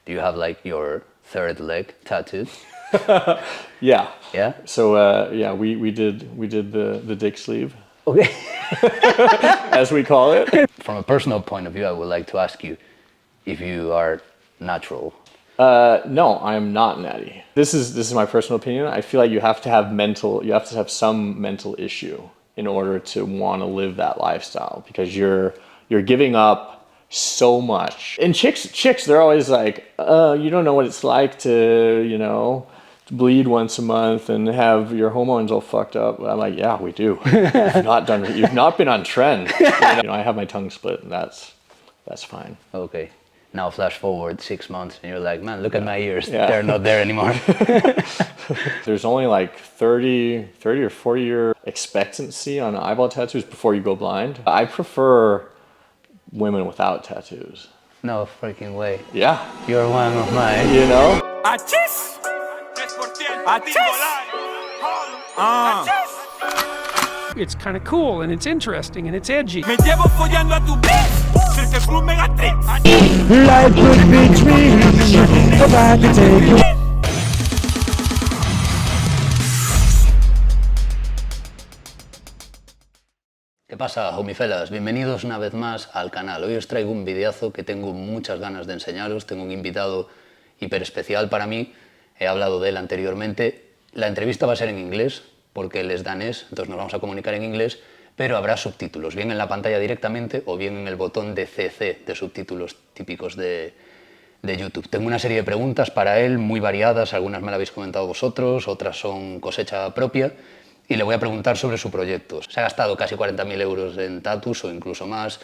Do you have like your third leg tattooed? Yeah. Yeah? So yeah, we did the dick sleeve, Okay. as we call it. From a personal point of view, I would like to ask you if you are natural. No, I am not natty. This is my personal opinion. I feel like you have to have some mental issue in order to want to live that lifestyle, because you're giving up so much. And chicks, they're always like, you don't know what it's like to, to bleed once a month and have your hormones all fucked up. I'm like, yeah, we do. You've not been on trend. I have my tongue split, and that's fine. Okay. Now flash forward 6 months and you're like, man, look at my ears. Yeah. They're not there anymore. There's only like 30 or 40 year expectancy on eyeball tattoos before you go blind. I prefer women without tattoos. No freaking way. Yeah. You're one of mine. It's kind of cool and it's interesting and it's edgy. Me llevo follando a tu bitch. Cirque Club Megatrix. Life could be dreams if I could take you. ¿Qué pasa, homifelas? Bienvenidos una vez más al canal. Hoy os traigo un videazo que tengo muchas ganas de enseñaros. Tengo un invitado hiper especial para mí. He hablado de él anteriormente. La entrevista va a ser en inglés, porque él es danés, entonces nos vamos a comunicar en inglés, pero habrá subtítulos, bien en la pantalla directamente o bien en el botón de CC, de subtítulos típicos de YouTube. Tengo una serie de preguntas para él, muy variadas, algunas me las habéis comentado vosotros, otras son cosecha propia, y le voy a preguntar sobre su proyecto. Se ha gastado casi 40.000 euros en tatus o incluso más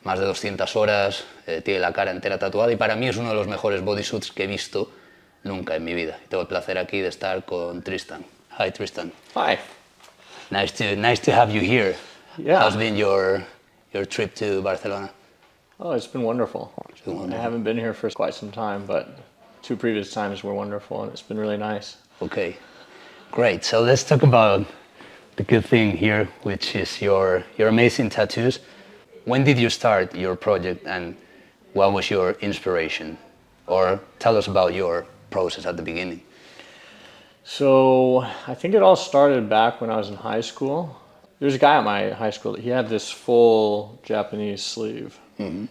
de 200 horas, tiene la cara entera tatuada y para mí es uno de los mejores bodysuits que he visto nunca en mi vida. Tengo el placer aquí de estar con Tristan. Hi, Tristan. Hi. Nice to have you here. Yeah. How's been your trip to Barcelona? Oh, it's been wonderful. Wonderful. I haven't been here for quite some time, but 2 previous times were wonderful, and it's been really nice. Okay, great. So let's talk about the good thing here, which is your amazing tattoos. When did you start your project, and what was your inspiration? Or tell us about your process at the beginning. So I think it all started back when I was in high school. There was a guy at my high school that he had this full Japanese sleeve, and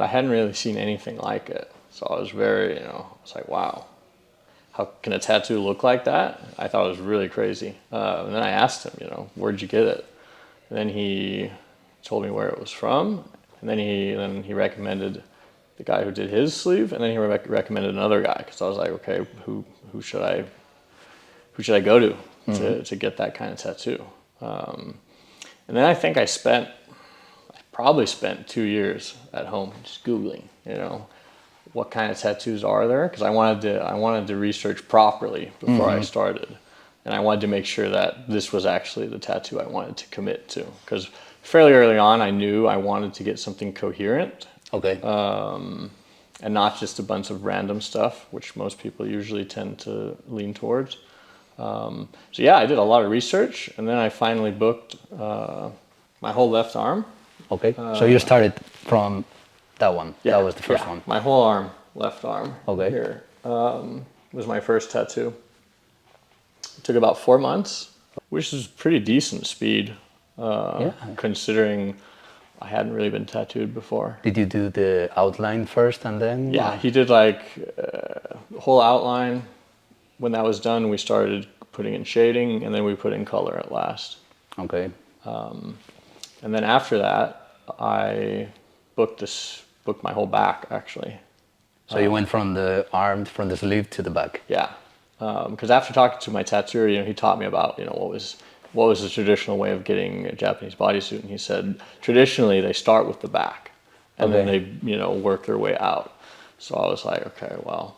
I hadn't really seen anything like it. So I was very, I was like, wow, how can a tattoo look like that? I thought it was really crazy. And then I asked him, where'd you get it? And then he told me where it was from, and then he recommended the guy who did his sleeve, and then he recommended another guy, because I was like, okay, who should I go to get that kind of tattoo? And then I think I probably spent 2 years at home just Googling, what kind of tattoos are there? Because I wanted to research properly before I started. And I wanted to make sure that this was actually the tattoo I wanted to commit to. Because fairly early on, I knew I wanted to get something coherent. Okay. And not just a bunch of random stuff, which most people usually tend to lean towards. So yeah, I did a lot of research, and then I finally booked my whole left arm. Okay, so you started from that one. Yeah, that was the first one. My whole arm, left arm. Okay. Here was my first tattoo. It took about 4 months, which is pretty decent speed, considering I hadn't really been tattooed before. Did you do the outline first and then? Yeah, he did like whole outline. When that was done, we started putting in shading, and then we put in color at last. Okay. And then after that, I booked my whole back, actually. So you went from the arm, from the sleeve to the back. Yeah, because after talking to my tattooer, he taught me about what was the traditional way of getting a Japanese bodysuit, and he said traditionally they start with the back, and then they work their way out. So I was like, okay, well,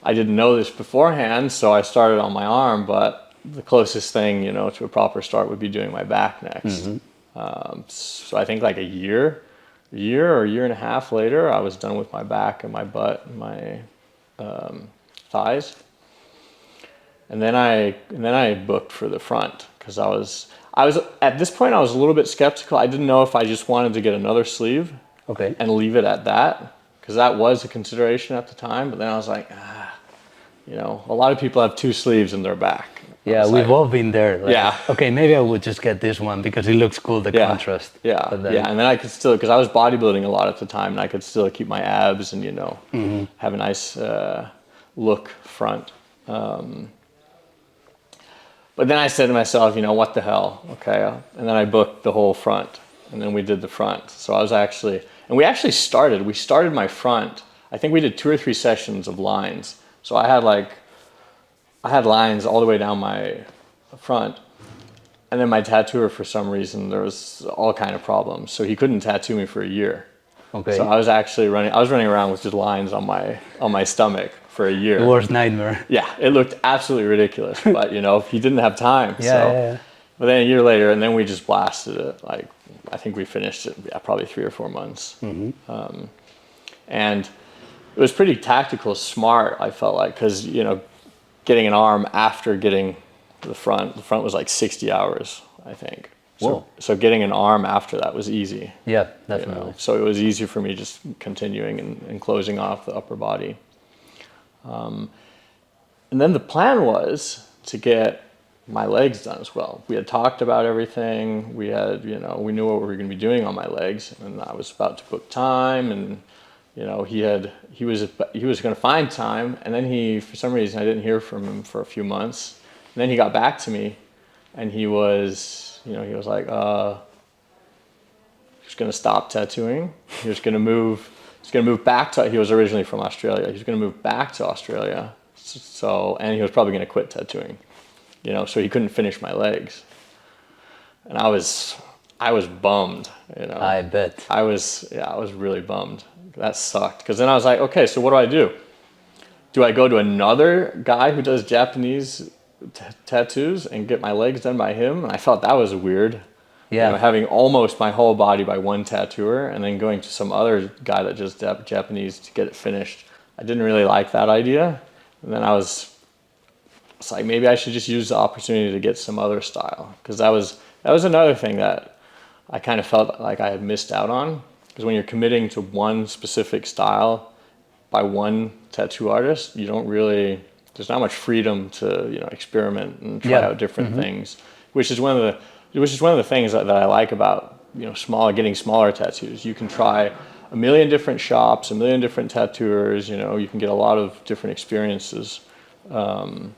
I didn't know this beforehand, so I started on my arm, but the closest thing, to a proper start would be doing my back next. So I think like a year or a year and a half later, I was done with my back and my butt and my thighs. And then I booked for the front, because I was at this point I was a little bit skeptical. I didn't know if I just wanted to get another sleeve, Okay. and leave it at that, because that was a consideration at the time. But then I was like, a lot of people have 2 sleeves in their back. Yeah, we've all been there. Like, yeah. Okay, maybe I would just get this one because it looks cool, the contrast. Yeah, and then I could still, because I was bodybuilding a lot at the time, and I could still keep my abs and, have a nice look front. But then I said to myself, what the hell, okay? And then I booked the whole front, and then we did the front. So I was we started my front. I think we did 2 or 3 sessions of lines. So I had lines all the way down my front. And then my tattooer, for some reason, there was all kind of problems. So he couldn't tattoo me for a year. Okay. So I was running around with just lines on my stomach for a year. The worst nightmare. Yeah, it looked absolutely ridiculous. But, he didn't have time. Yeah. But then a year later, and then we just blasted it. I think we finished it, probably 3 or 4 months. And it was pretty tactical, smart, I felt like, because, getting an arm after getting the front was like 60 hours, I think. So getting an arm after that was easy. Yeah, definitely. So it was easy for me just continuing and closing off the upper body. And then the plan was to get my legs done as well. We had talked about everything. We had, we knew what we were going to be doing on my legs, and I was about to book time, and he was going to find time, and then for some reason I didn't hear from him for a few months, and then he got back to me, and he was like, he was going to stop tattooing. He was going to move back to. He was originally from Australia. He was going to move back to Australia, and he was probably going to quit tattooing, so he couldn't finish my legs, and I was bummed, I bet. I was really bummed. That sucked, because then I was like, okay, so what do? Do I go to another guy who does Japanese tattoos and get my legs done by him? And I felt that was weird. Yeah. Having almost my whole body by one tattooer and then going to some other guy that does Japanese to get it finished. I didn't really like that idea. And then it's like, maybe I should just use the opportunity to get some other style, because that was another thing that I kind of felt like I had missed out on. Because when you're committing to one specific style by one tattoo artist, there's not much freedom to experiment and try out different things, which is one of the things that I like about getting smaller tattoos. You can try a million different shops, a million different tattooers. You can get a lot of different experiences. To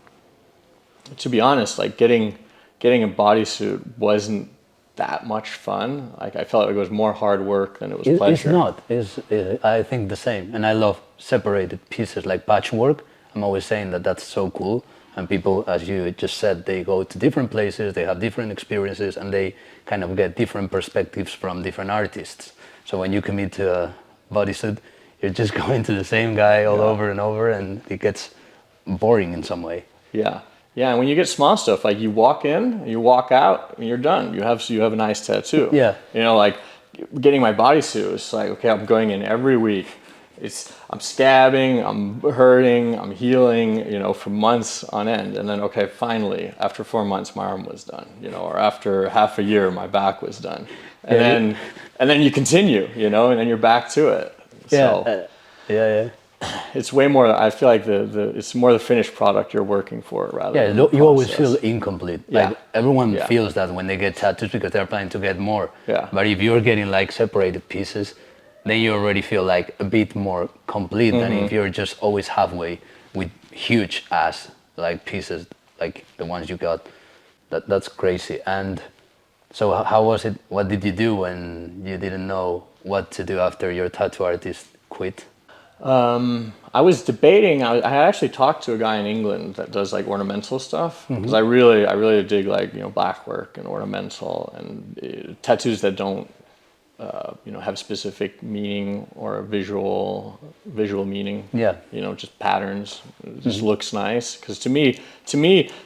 be honest, like getting a bodysuit wasn't that much fun. Like, I felt like it was more hard work than it was pleasure. It's not. I think the same. And I love separated pieces like patchwork. I'm always saying that that's so cool. And people, as you just said, they go to different places, they have different experiences, and they kind of get different perspectives from different artists. So when you commit to a bodysuit, you're just going to the same guy all over and over, and it gets boring in some way. Yeah. Yeah, and when you get small stuff, like you walk in, you walk out, and you're done. You have a nice tattoo. Yeah. Like getting my bodysuit, it's like, okay, I'm going in every week. I'm stabbing, I'm hurting, I'm healing, for months on end. And then, okay, finally, after 4 months, my arm was done, or after half a year, my back was done. And then you continue, and then you're back to it. Yeah. So, it's way more, I feel like it's more the finished product you're working for rather than the you always feel incomplete. Like everyone Yeah. feels that when they get tattoos because they're planning to get more. Yeah. But if you're getting like separated pieces, then you already feel like a bit more complete than if you're just always halfway with huge ass like pieces like the ones you got. That's crazy. And so how was it? What did you do when you didn't know what to do after your tattoo artist quit? I was debating. I had actually talked to a guy in England that does like ornamental stuff, because I really dig like black work and ornamental and tattoos that don't have specific meaning or a visual meaning. Yeah. Just patterns. It just looks nice. Because to me,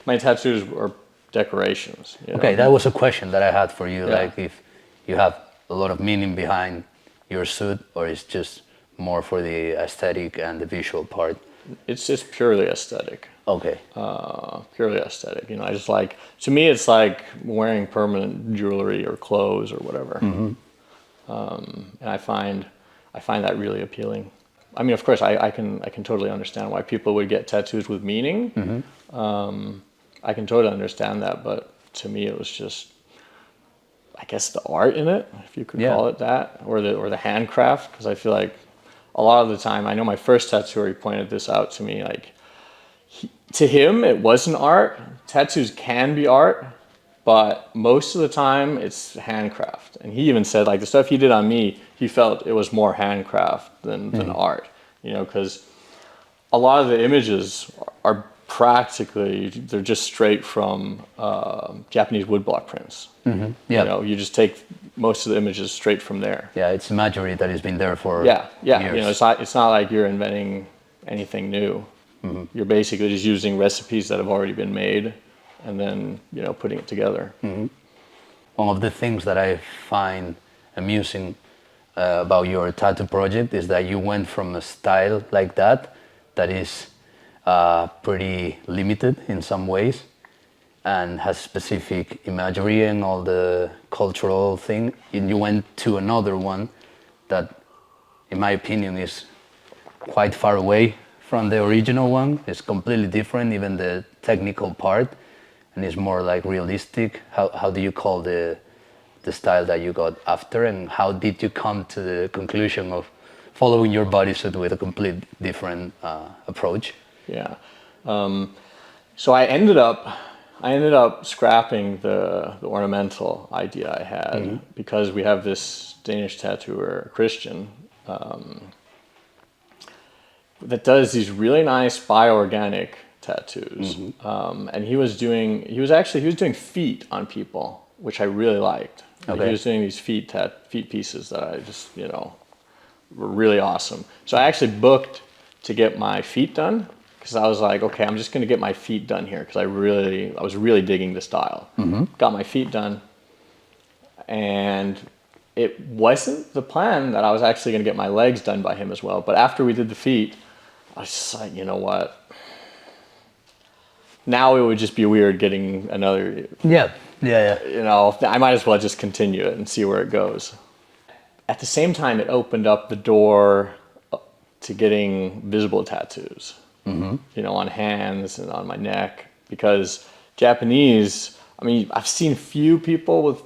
my tattoos are decorations. Okay, that was a question that I had for you. Yeah. Like if you have a lot of meaning behind your suit, or it's just more for the aesthetic and the visual part? It's just purely aesthetic. Okay. Purely aesthetic. I just like, to me, it's like wearing permanent jewelry or clothes or whatever. And I find that really appealing. I mean, of course, I can totally understand why people would get tattoos with meaning. I can totally understand that, but to me, it was just, I guess, the art in it, if you could call it that, or the handcraft. Because I feel like a lot of the time, I know my first tattooer, he pointed this out to me, like, to him, it wasn't art. Tattoos can be art, but most of the time, it's handcraft. And he even said, like, the stuff he did on me, he felt it was more handcraft than art, you know, because a lot of the images are practically, they're just straight from Japanese woodblock prints. You know, you just take most of the images straight from there. Yeah, it's imagery that has been there for years. You know, it's not like you're inventing anything new. You're basically just using recipes that have already been made and then, you know, putting it together. One of the things that I find amusing about your tattoo project is that you went from a style like that is pretty limited in some ways and has specific imagery and all the cultural thing, and you went to another one that, in my opinion, is quite far away from the original one. It's completely different, even the technical part, and it's more like realistic. How do you call the style that you got after, and how did you come to the conclusion of following your bodysuit with a complete different approach? Yeah. So I ended up scrapping the ornamental idea I had because we have this Danish tattooer, Christian, that does these really nice bioorganic tattoos. And he was doing feet on people, which I really liked. Okay. He was doing these feet pieces that I just, you know, were really awesome. So I actually booked to get my feet done because I was like, okay, I'm just going to get my feet done here because I was really digging the style. Got my feet done, and it wasn't the plan that I was actually going to get my legs done by him as well. But after we did the feet, I was just like, you know what? Now it would just be weird getting another. Yeah. You know, I might as well just continue it and see where it goes. At the same time, it opened up the door to getting visible tattoos, you know, on hands and on my neck, because Japanese, I mean, I've seen few people with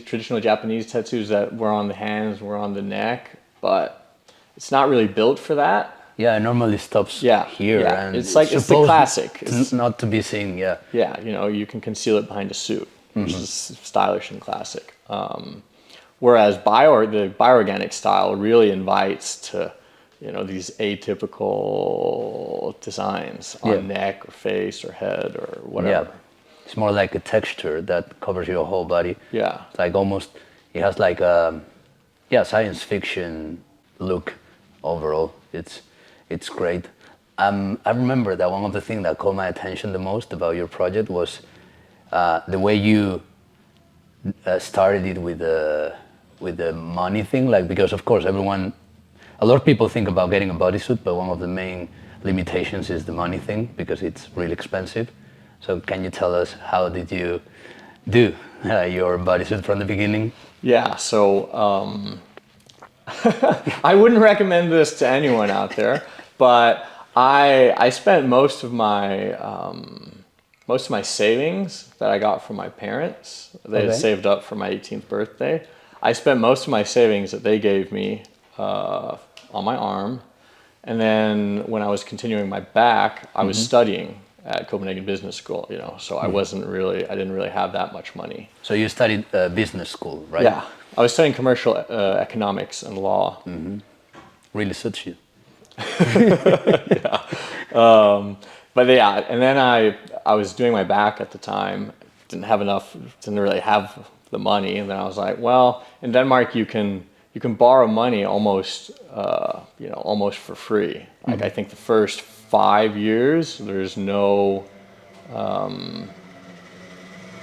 traditional Japanese tattoos that were on the hands, were on the neck, but it's not really built for that. Yeah, it normally stops here. And it's like, it's the classic. It's not to be seen, Yeah, you know, you can conceal it behind a suit, which is stylish and classic. Whereas the bioorganic style really invites to, you know, these atypical designs on neck or face or head or whatever. Yeah, it's more like a texture that covers your whole body. Yeah. It's like almost, it has like a, science fiction look overall. It's great. I remember that one of the things that caught my attention the most about your project was the way you started it with the money thing, like, because of course a lot of people think about getting a bodysuit, but one of the main limitations is the money thing because it's really expensive. So can you tell us how did you do your bodysuit from the beginning? Yeah, so I wouldn't recommend this to anyone out there, but I spent most of my savings that I got from my parents. They had saved up for my 18th birthday. I spent most of my savings that they gave me on my arm, and then when I was continuing my back, I was studying at Copenhagen Business School. You know, so I didn't really have that much money. So you studied business school, right? Yeah, I was studying commercial economics and law. Really suits you. But yeah, and then I was doing my back at the time, didn't really have the money, and then I was like, well, in Denmark you can borrow money almost almost for free. Like I think the first 5 years there's no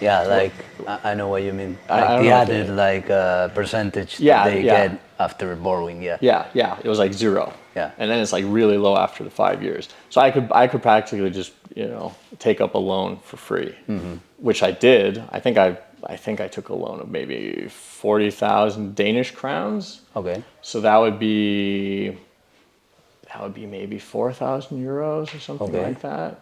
I know what you mean. I Like don't the know added percentage that they get after borrowing. Yeah, it was like 0. Yeah. And then it's like really low after the 5 years. So I could practically just, you know, take up a loan for free, which I did. I think I took a loan of maybe 40,000 Danish crowns. Okay. So that would be that would be maybe 4,000 euros or something Okay. like that,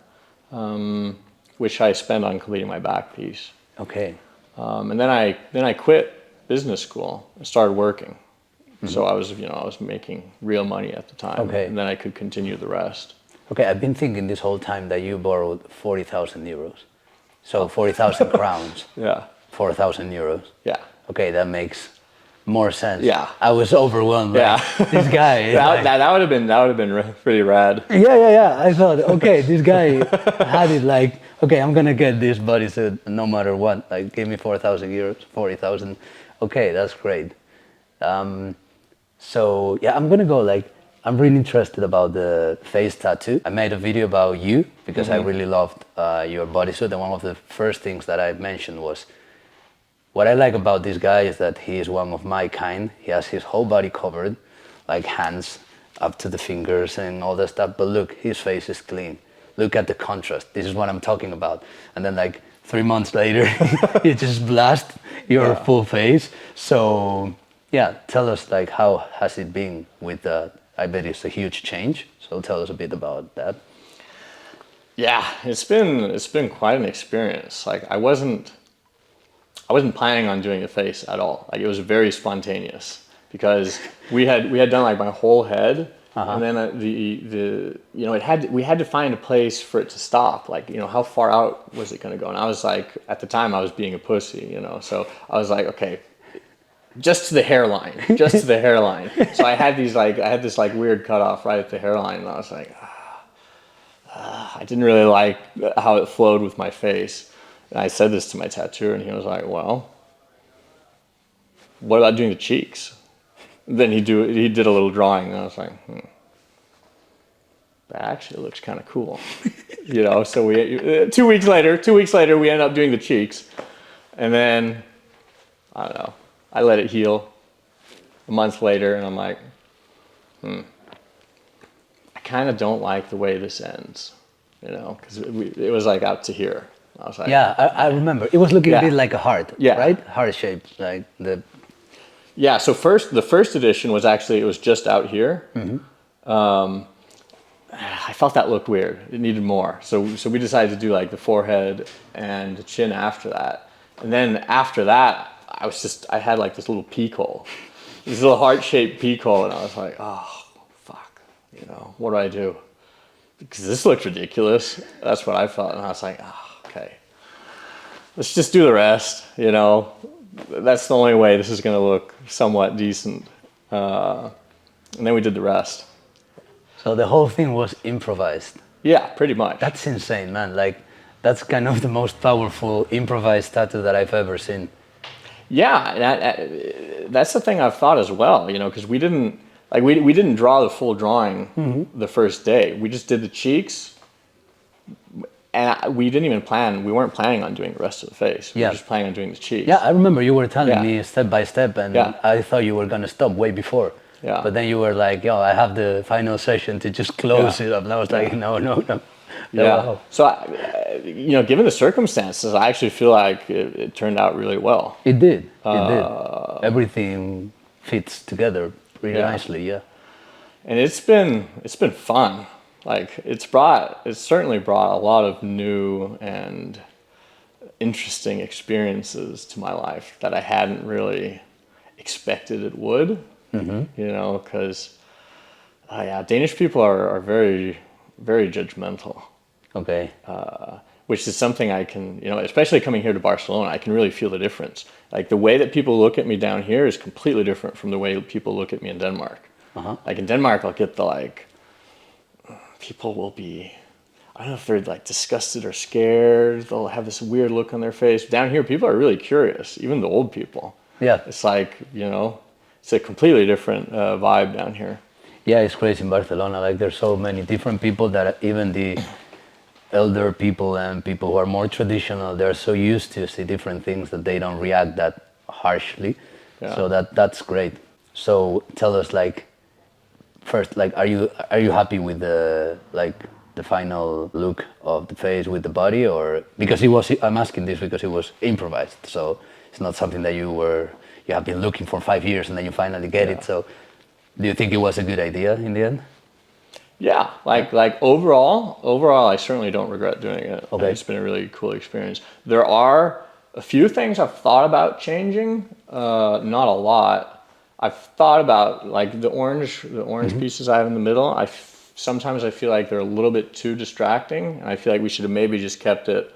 which I spent on completing my back piece. Okay. And then I quit business school and started working. So I was making real money at the time. Okay. And then I could continue the rest. Okay, I've been thinking this whole time that you borrowed 40,000 euros. So 40,000 crowns, Yeah. 4,000 euros. Yeah. Okay, that makes more sense. Yeah. I was overwhelmed. Like, Yeah. this guy. is like- That would have been pretty rad. Yeah. I thought, okay, this guy had it like, okay, I'm gonna get this bodysuit no matter what. Like, give me 4,000 euros, 40,000. Okay, that's great. So yeah, I'm gonna go like, I'm really interested about the face tattoo. I made a video about you because I really loved your bodysuit, and one of the first things that I mentioned was, what I like about this guy is that he is one of my kind. He has his whole body covered, like hands up to the fingers and all that stuff, but look, his face is clean. Look at the contrast. This is what I'm talking about. And then like 3 months later, you just blast your full face. So yeah, tell us like, how has it been with that? I bet it's a huge change. So tell us a bit about that. Yeah, it's been quite an experience. Like I wasn't planning on doing the face at all. Like it was very spontaneous because we had done like my whole head, and then we had to find a place for it to stop. Like how far out was it going to go? And I was like, at the time I was being a pussy, so I was like, okay, just to the hairline, just to the hairline. So I had this weird cutoff right at the hairline, and I was like, I didn't really like how it flowed with my face. And I said this to my tattooer, and he was like, well, what about doing the cheeks? Then he did a little drawing, and I was like, that actually looks kind of cool. So we 2 weeks later, we ended up doing the cheeks. And then, I don't know, I let it heal a month later, and I'm like, I kind of don't like the way this ends, because it was like out to here. I was like, Yeah, I remember. It was looking a bit like a heart, right? Heart shape, like the... Yeah, so the first edition was actually, it was just out here. I felt that looked weird. It needed more. So we decided to do like the forehead and the chin after that. And then after that, I had like this little peak hole, this little heart-shaped peak hole, and I was like, oh, fuck, what do I do? Because this looked ridiculous. That's what I felt. And I was like, oh, okay, let's just do the rest, That's the only way this is going to look somewhat decent. And then we did the rest. So the whole thing was improvised. Yeah, pretty much. That's insane, man. Like, that's kind of the most powerful improvised tattoo that I've ever seen. Yeah, that's the thing I've thought as well, because we didn't draw the full drawing the first day. We just did the cheeks, and we weren't planning on doing the rest of the face. We were just planning on doing the cheeks. Yeah, I remember you were telling me step by step, and I thought you were going to stop way before. Yeah. But then you were like, yo, I have the final session to just close it up. And I was like, no. Yeah. Wow. So, given the circumstances, I actually feel like it turned out really well. It did. Everything fits together really nicely. Yeah. And it's been fun. Like it's certainly brought a lot of new and interesting experiences to my life that I hadn't really expected it would. Because Danish people are very, very judgmental. Okay. Which is something I can, especially coming here to Barcelona, I can really feel the difference. Like the way that people look at me down here is completely different from the way people look at me in Denmark. Like in Denmark, I'll get people will be, I don't know if they're like disgusted or scared. They'll have this weird look on their face. Down here, people are really curious, even the old people. Yeah. It's like, it's a completely different vibe down here. Yeah, it's crazy in Barcelona. Like there's so many different people that even the elder people and people who are more traditional, they're so used to see different things that they don't react that harshly. Yeah. So that's great. So tell us, like, first, like, are you happy with the final look of the face with the body, or because I'm asking this because it was improvised, so it's not something that you have been looking for 5 years and then you finally get it. So do you think it was a good idea in the end? Yeah, like overall, I certainly don't regret doing it. Okay. It's been a really cool experience. There are a few things I've thought about changing, not a lot. I've thought about like the orange pieces I have in the middle. Sometimes I feel like they're a little bit too distracting, and I feel like we should have maybe just kept it,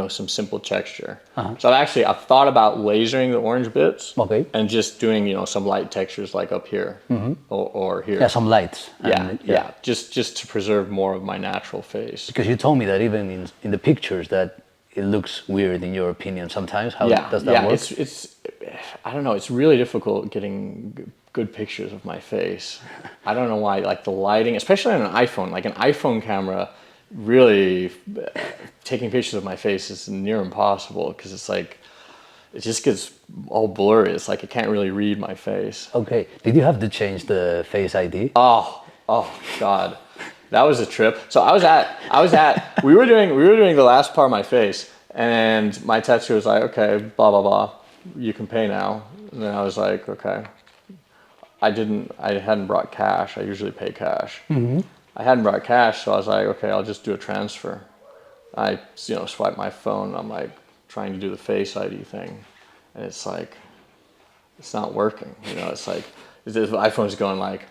some simple texture. So I've thought about lasering the orange bits, Okay. and just doing some light textures like up here or here. Yeah, some lights. Yeah, just to preserve more of my natural face. Because you told me that even in the pictures that it looks weird in your opinion sometimes. How does that work? It's I don't know. It's really difficult getting good pictures of my face. I don't know why. Like the lighting, especially on an iPhone, like an iPhone camera, really taking pictures of my face is near impossible because it's like it just gets all blurry. It's like I can't really read my face. Okay. Did you have to change the Face ID? Oh God, that was a trip. So we were doing the last part of my face, and my tattoo was like, okay, blah blah blah, you can pay now. And then I was like, okay. I hadn't brought cash. I usually pay cash. I hadn't brought cash, so I was like, okay, I'll just do a transfer. I swipe my phone. I'm like trying to do the Face ID thing, and it's like it's not working. It's like the iPhone's going like,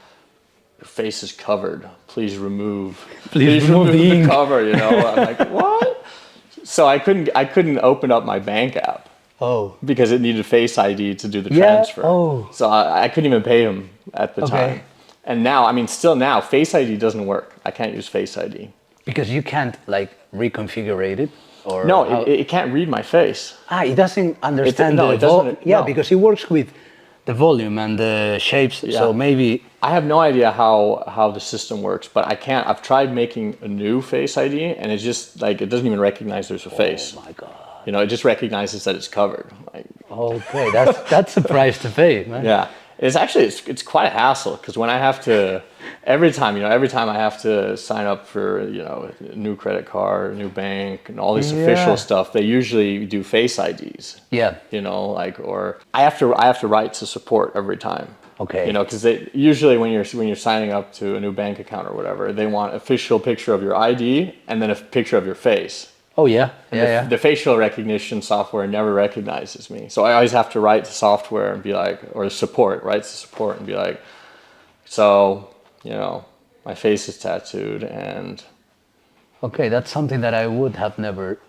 your face is covered. Please remove the cover. I'm like, what? So I couldn't open up my bank app. Oh. Because it needed Face ID to do the transfer. Oh. So I couldn't even pay him at the time. And now, still now, Face ID doesn't work. I can't use Face ID. Because you can't like reconfigure it? Or no, it can't read my face. It doesn't understand because it works with the volume and the shapes. Yeah. So maybe I have no idea how the system works, but I can't. I've tried making a new Face ID, and it's just like it doesn't even recognize there's a face. Oh my God. It just recognizes that it's covered. Like, okay, that's a price to pay, man. Yeah, it's quite a hassle because when I have to every time I have to sign up for a new credit card, a new bank, and all this official stuff, they usually do Face IDs. Yeah. Or I have to write to support every time. Okay. Because usually when you're signing up to a new bank account or whatever, they want official picture of your ID and then a picture of your face. Oh yeah, The facial recognition software never recognizes me, so I always have to write to software and be like, or write to support and be like, so my face is tattooed and. Okay, that's something that I would have never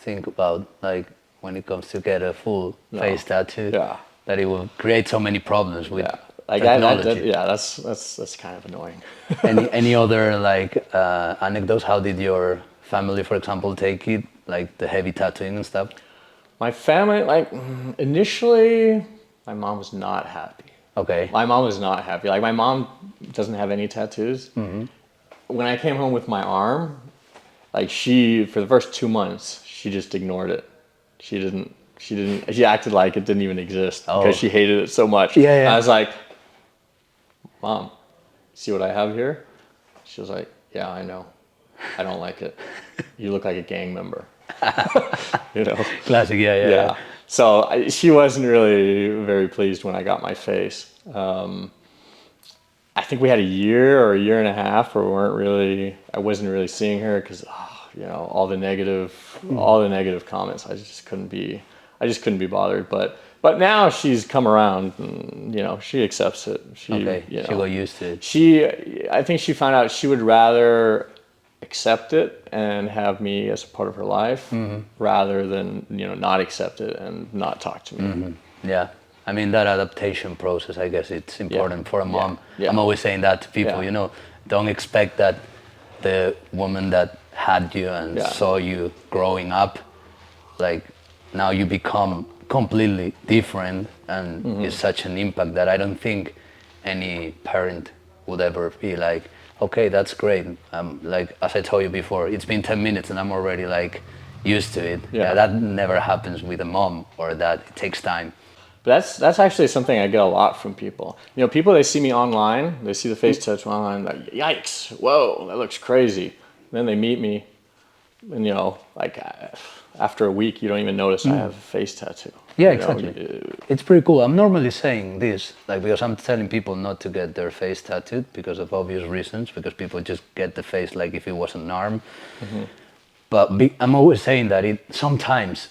think about, like when it comes to get a full face tattoo. Yeah. That it will create so many problems with technology. That's kind of annoying. Any other anecdotes? How did your family, for example, take it, like the heavy tattooing and stuff? My family, initially, my mom was not happy. Okay. My mom was not happy. Like my mom doesn't have any tattoos. Mm-hmm. When I came home with my arm, for the first 2 months, she just ignored it. She acted like it didn't even exist because she hated it so much. Yeah. I was like, Mom, see what I have here? She was like, yeah, I know. I don't like it. You look like a gang member. Classic, yeah. So she wasn't really very pleased when I got my face. I think we had a year or a year and a half where I wasn't really seeing her because, all the negative comments. I just couldn't be bothered. But now she's come around and, she accepts it. She got used to it. I think she found out she would rather accept it and have me as a part of her life rather than not accept it and not talk to me. Yeah, that adaptation process, I guess it's important for a mom. Yeah. I'm always saying that to people. Don't expect that the woman that had you and saw you growing up, like now you become completely different, and it's such an impact that I don't think any parent would ever be like, okay, that's great. As I told you before, it's been 10 minutes and I'm already used to it. Yeah, that never happens with a mom or that. It takes time. But that's actually something I get a lot from people. People, they see me online, they see the face tattoo online, like, yikes, whoa, that looks crazy. Then they meet me and, after a week, you don't even notice I have a face tattoo. Yeah, You know, exactly. It's pretty cool. I'm normally saying this, like, because I'm telling people not to get their face tattooed because of obvious reasons, because people just get the face like if it was an arm. But I'm always saying that it sometimes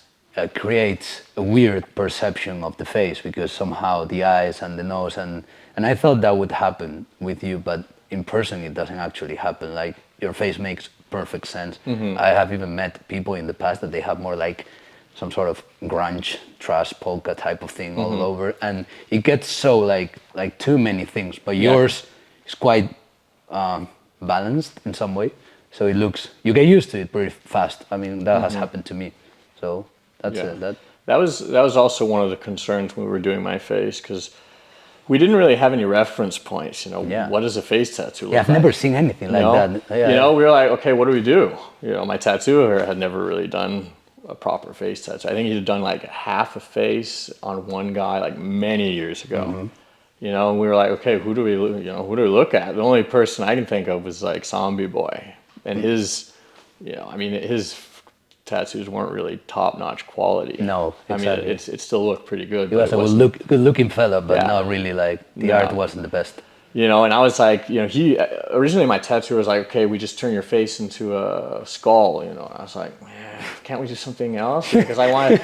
creates a weird perception of the face, because somehow the eyes and the nose and I thought that would happen with you, but in person it doesn't actually happen. Like, your face makes perfect sense. I have even met people in the past that they have more like some sort of grunge, thrash, polka type of thing all over, and it gets so like too many things. But yours is quite balanced in some way, so it looks, you get used to it pretty fast. I mean, that has happened to me, so that's it. That was also one of the concerns when we were doing my face, because we didn't really have any reference points. You know, what does a face tattoo look like? I've never seen anything like that. You know, we were like, okay, what do we do? You know, my tattooer had never really done a proper face tattoo. I think he'd done like half a face on one guy like many years ago. You know, and we were like, okay, who do we look at? The only person I can think of was like Zombie Boy, and his, you know, I mean, his tattoos weren't really top-notch quality. No, exactly. I mean, it still looked pretty good. He was a good-looking fella, but not really like, the art wasn't the best. You know, and I was like, you know, originally my tattooer was like, okay, we just turn your face into a skull, you know. And I was like, man, can't we do something else? Because I want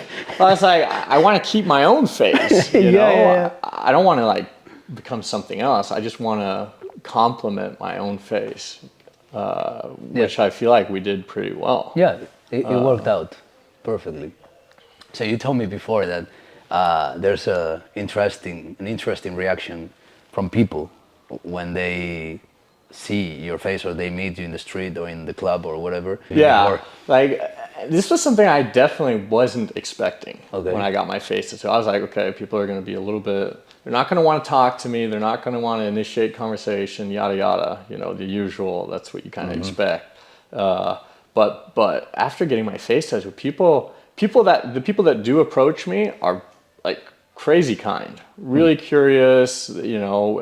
to keep my own face, you know. I don't want to like become something else. I just want to complement my own face, which I feel like we did pretty well. Yeah, it worked out perfectly. So you told me before that there's an interesting reaction from people when they see your face, or they meet you in the street or in the club or whatever. Yeah, like this was something I definitely wasn't expecting when I got my face tattoo. I was like, okay, people are going to be a little bit, they're not going to want to talk to me, they're not going to want to initiate conversation, yada yada, you know, the usual, that's what you kind of expect. But after getting my face tattoo, the people that do approach me are like crazy kind, really curious, you know,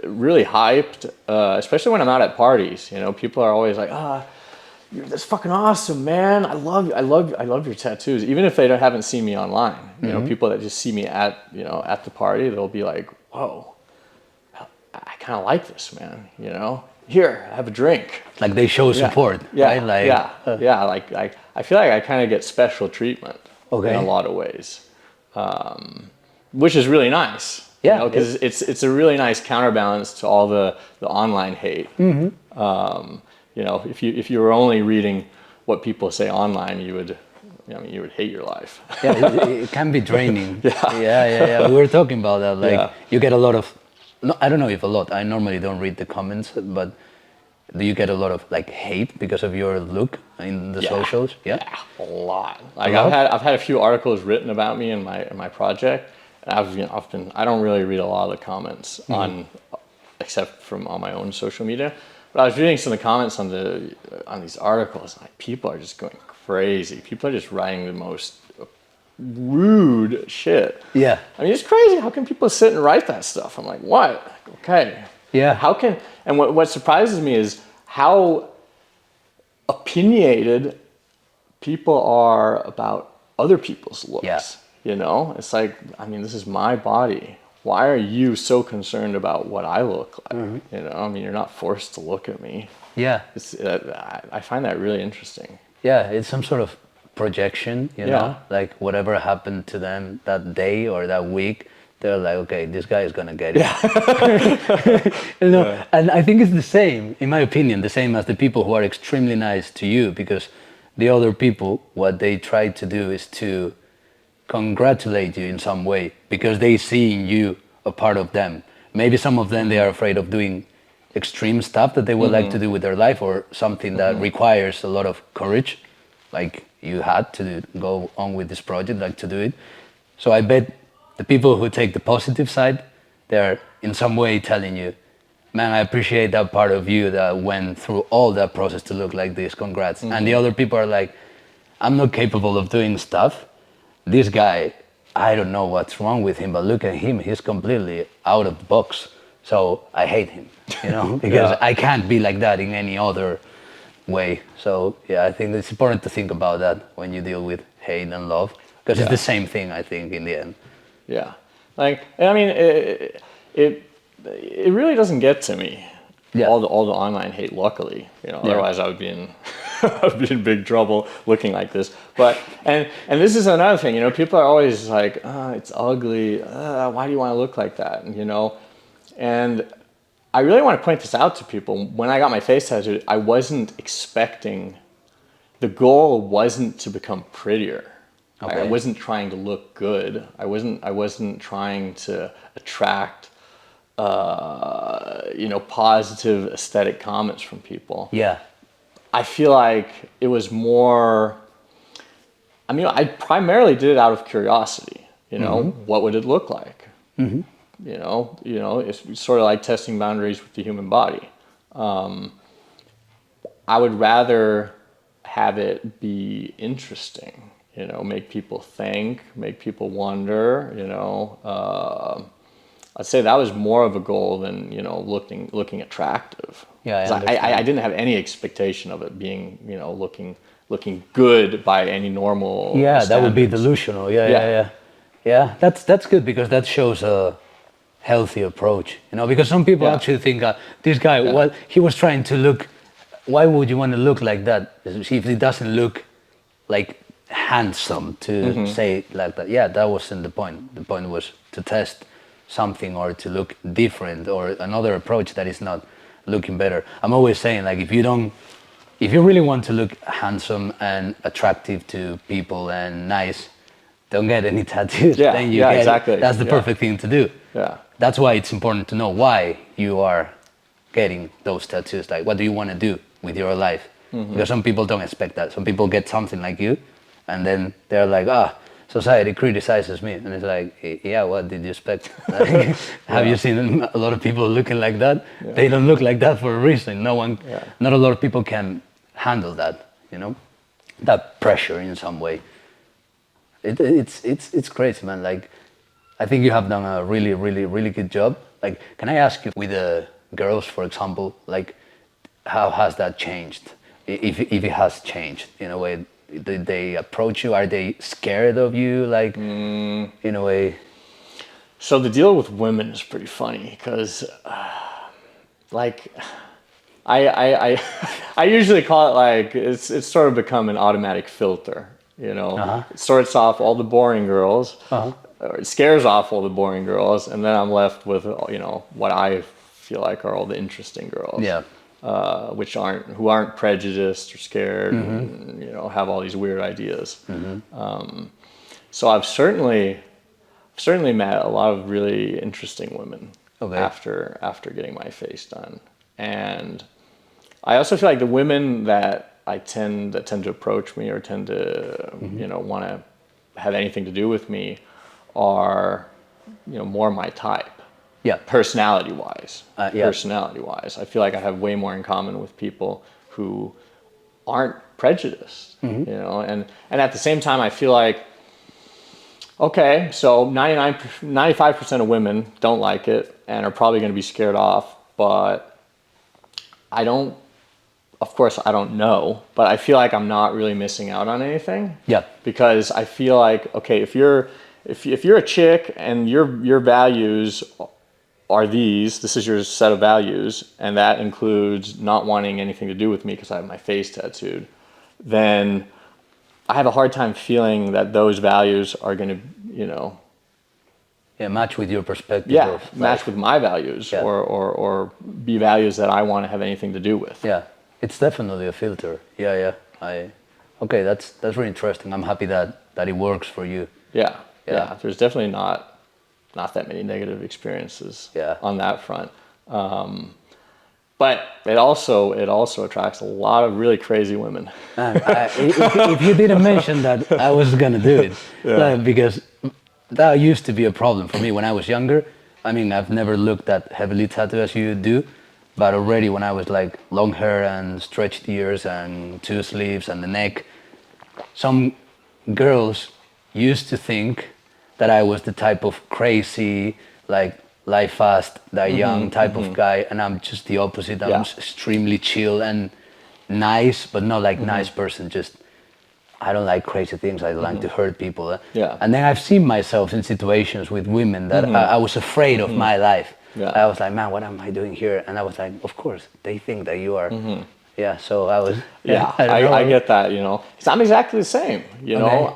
really hyped, especially when I'm out at parties. You know, people are always like, that's fucking awesome, man. I love your tattoos. Even if they haven't seen me online, you know, people that just see me at the party, they'll be like, whoa, I kind of like this, man, you know. Here, have a drink. Like they show support, right? Like, like I feel like I kind of get special treatment in a lot of ways, which is really nice. Yeah, because it's a really nice counterbalance to all the online hate. You know, if you were only reading what people say online, you would hate your life. It can be draining. We were talking about that. Like you get a lot of. No, I don't know if a lot. I normally don't read the comments, but do you get a lot of like hate because of your look in the socials? Yeah, a lot. Like I've had a few articles written about me in my project. And I don't really read a lot of the comments except from on my own social media. But I was reading some of the comments on these articles. Like people are just going crazy. People are just writing the most rude shit. Yeah. I mean, it's crazy. How can people sit and write that stuff? I'm like, what? Okay. Yeah. And what surprises me is how opinionated people are about other people's looks. Yeah. You know, it's like, I mean, this is my body. Why are you so concerned about what I look like? You know, I mean, you're not forced to look at me. Yeah. I find that really interesting. Yeah, it's some sort of projection, you know, like whatever happened to them that day or that week, they're like, okay, this guy is gonna get it. You know, and I think it's the same, in my opinion, the same as the people who are extremely nice to you, because the other people, what they try to do is to congratulate you in some way, because they see in you a part of them. Maybe some of them, they are afraid of doing extreme stuff that they would like to do with their life, or something that requires a lot of courage, like you had to go on with this project, like to do it. So I bet the people who take the positive side, they're in some way telling you, man, I appreciate that part of you that went through all that process to look like this, congrats. And the other people are like, I'm not capable of doing stuff. This guy, I don't know what's wrong with him, but look at him, he's completely out of the box. So I hate him, you know, because I can't be like that in any other way. So yeah, I think it's important to think about that when you deal with hate and love, Because it's the same thing, I think, in the end. Yeah. Like, I mean, it really doesn't get to me. Yeah. All the online hate, luckily, you know, otherwise I would be in big trouble looking like this. But and this is another thing, you know, people are always like, it's ugly. Why do you want to look like that? And, you know, and I really want to point this out to people. When I got my face tattooed, I wasn't expecting. The goal wasn't to become prettier. Okay. Like, I wasn't trying to look good. I wasn't trying to attract, you know, positive aesthetic comments from people. Yeah. I feel like it was more. I mean, I primarily did it out of curiosity. You know, what would it look like? Mm-hmm. You know, it's sort of like testing boundaries with the human body. I would rather have it be interesting. You know, make people think, make people wonder. You know, I'd say that was more of a goal than, you know, looking attractive. Yeah, I didn't have any expectation of it being, you know, looking good by any normal. Yeah, standards. that would be delusional. Yeah. That's good, because that shows a healthy approach. You know, because some people actually think this guy, well, he was trying to look. Why would you want to look like that if it doesn't look like handsome to say like that? Yeah, that wasn't the point. The point was to test something or to look different or another approach that is not looking better. I'm always saying, like, if you really want to look handsome and attractive to people and nice, don't get any tattoos. Yeah, Then you get, exactly. That's the perfect thing to do. Yeah. That's why it's important to know why you are getting those tattoos. Like, what do you want to do with your life? Because some people don't expect that. Some people get something like you, and then they're like, society criticizes me. And it's like, yeah, what did you expect? Like, have you seen a lot of people looking like that? Yeah. They don't look like that for a reason. Not a lot of people can handle that, you know, that pressure in some way. It's crazy, man. Like, I think you have done a really, really, really good job. Like, can I ask you, with the girls, for example, like, how has that changed? If it has changed in a way, did they approach you? Are they scared of you? Like, in a way. So the deal with women is pretty funny because, like, I usually call it, like, it's sort of become an automatic filter. You know, it starts off all the boring girls, or it scares off all the boring girls, and then I'm left with, you know, what I feel like are all the interesting girls. Yeah. Who aren't prejudiced or scared, and, you know, have all these weird ideas. So I've certainly met a lot of really interesting women after getting my face done, and I also feel like the women that tend to approach me or tend to you know, want to have anything to do with me are, you know, more my type. Yeah, personality-wise. Personality-wise, I feel like I have way more in common with people who aren't prejudiced. You know, and at the same time, I feel like, okay, so 95% of women don't like it and are probably going to be scared off, but of course, I don't know, but I feel like I'm not really missing out on anything. Yeah. Because I feel like, okay, if you're a chick and your values are this is your set of values, and that includes not wanting anything to do with me because I have my face tattooed, then I have a hard time feeling that those values are going to, you know, match with your perspective. Yeah, match with my values, or be values that I want to have anything to do with. Yeah. It's definitely a filter. Yeah. Okay, that's really interesting. I'm happy that it works for you. Yeah. There's definitely not that many negative experiences on that front. But it also attracts a lot of really crazy women. If you didn't mention that, I was gonna do it, because that used to be a problem for me when I was younger. I mean, I've never looked that heavily tattooed as you do. But already when I was like long hair and stretched ears and 2 sleeves and the neck, some girls used to think that I was the type of crazy, like, life fast, die young type of guy, and I'm just the opposite. I'm extremely chill and nice, but not like nice person, just I don't like crazy things. I don't like to hurt people. Yeah. And then I've seen myself in situations with women that I was afraid of my life. Yeah. I was like, man, what am I doing here? And I was like, of course, they think that you are. Yeah, so I was. Yeah, I don't know. I get that, you know. 'Cause I'm exactly the same, you know.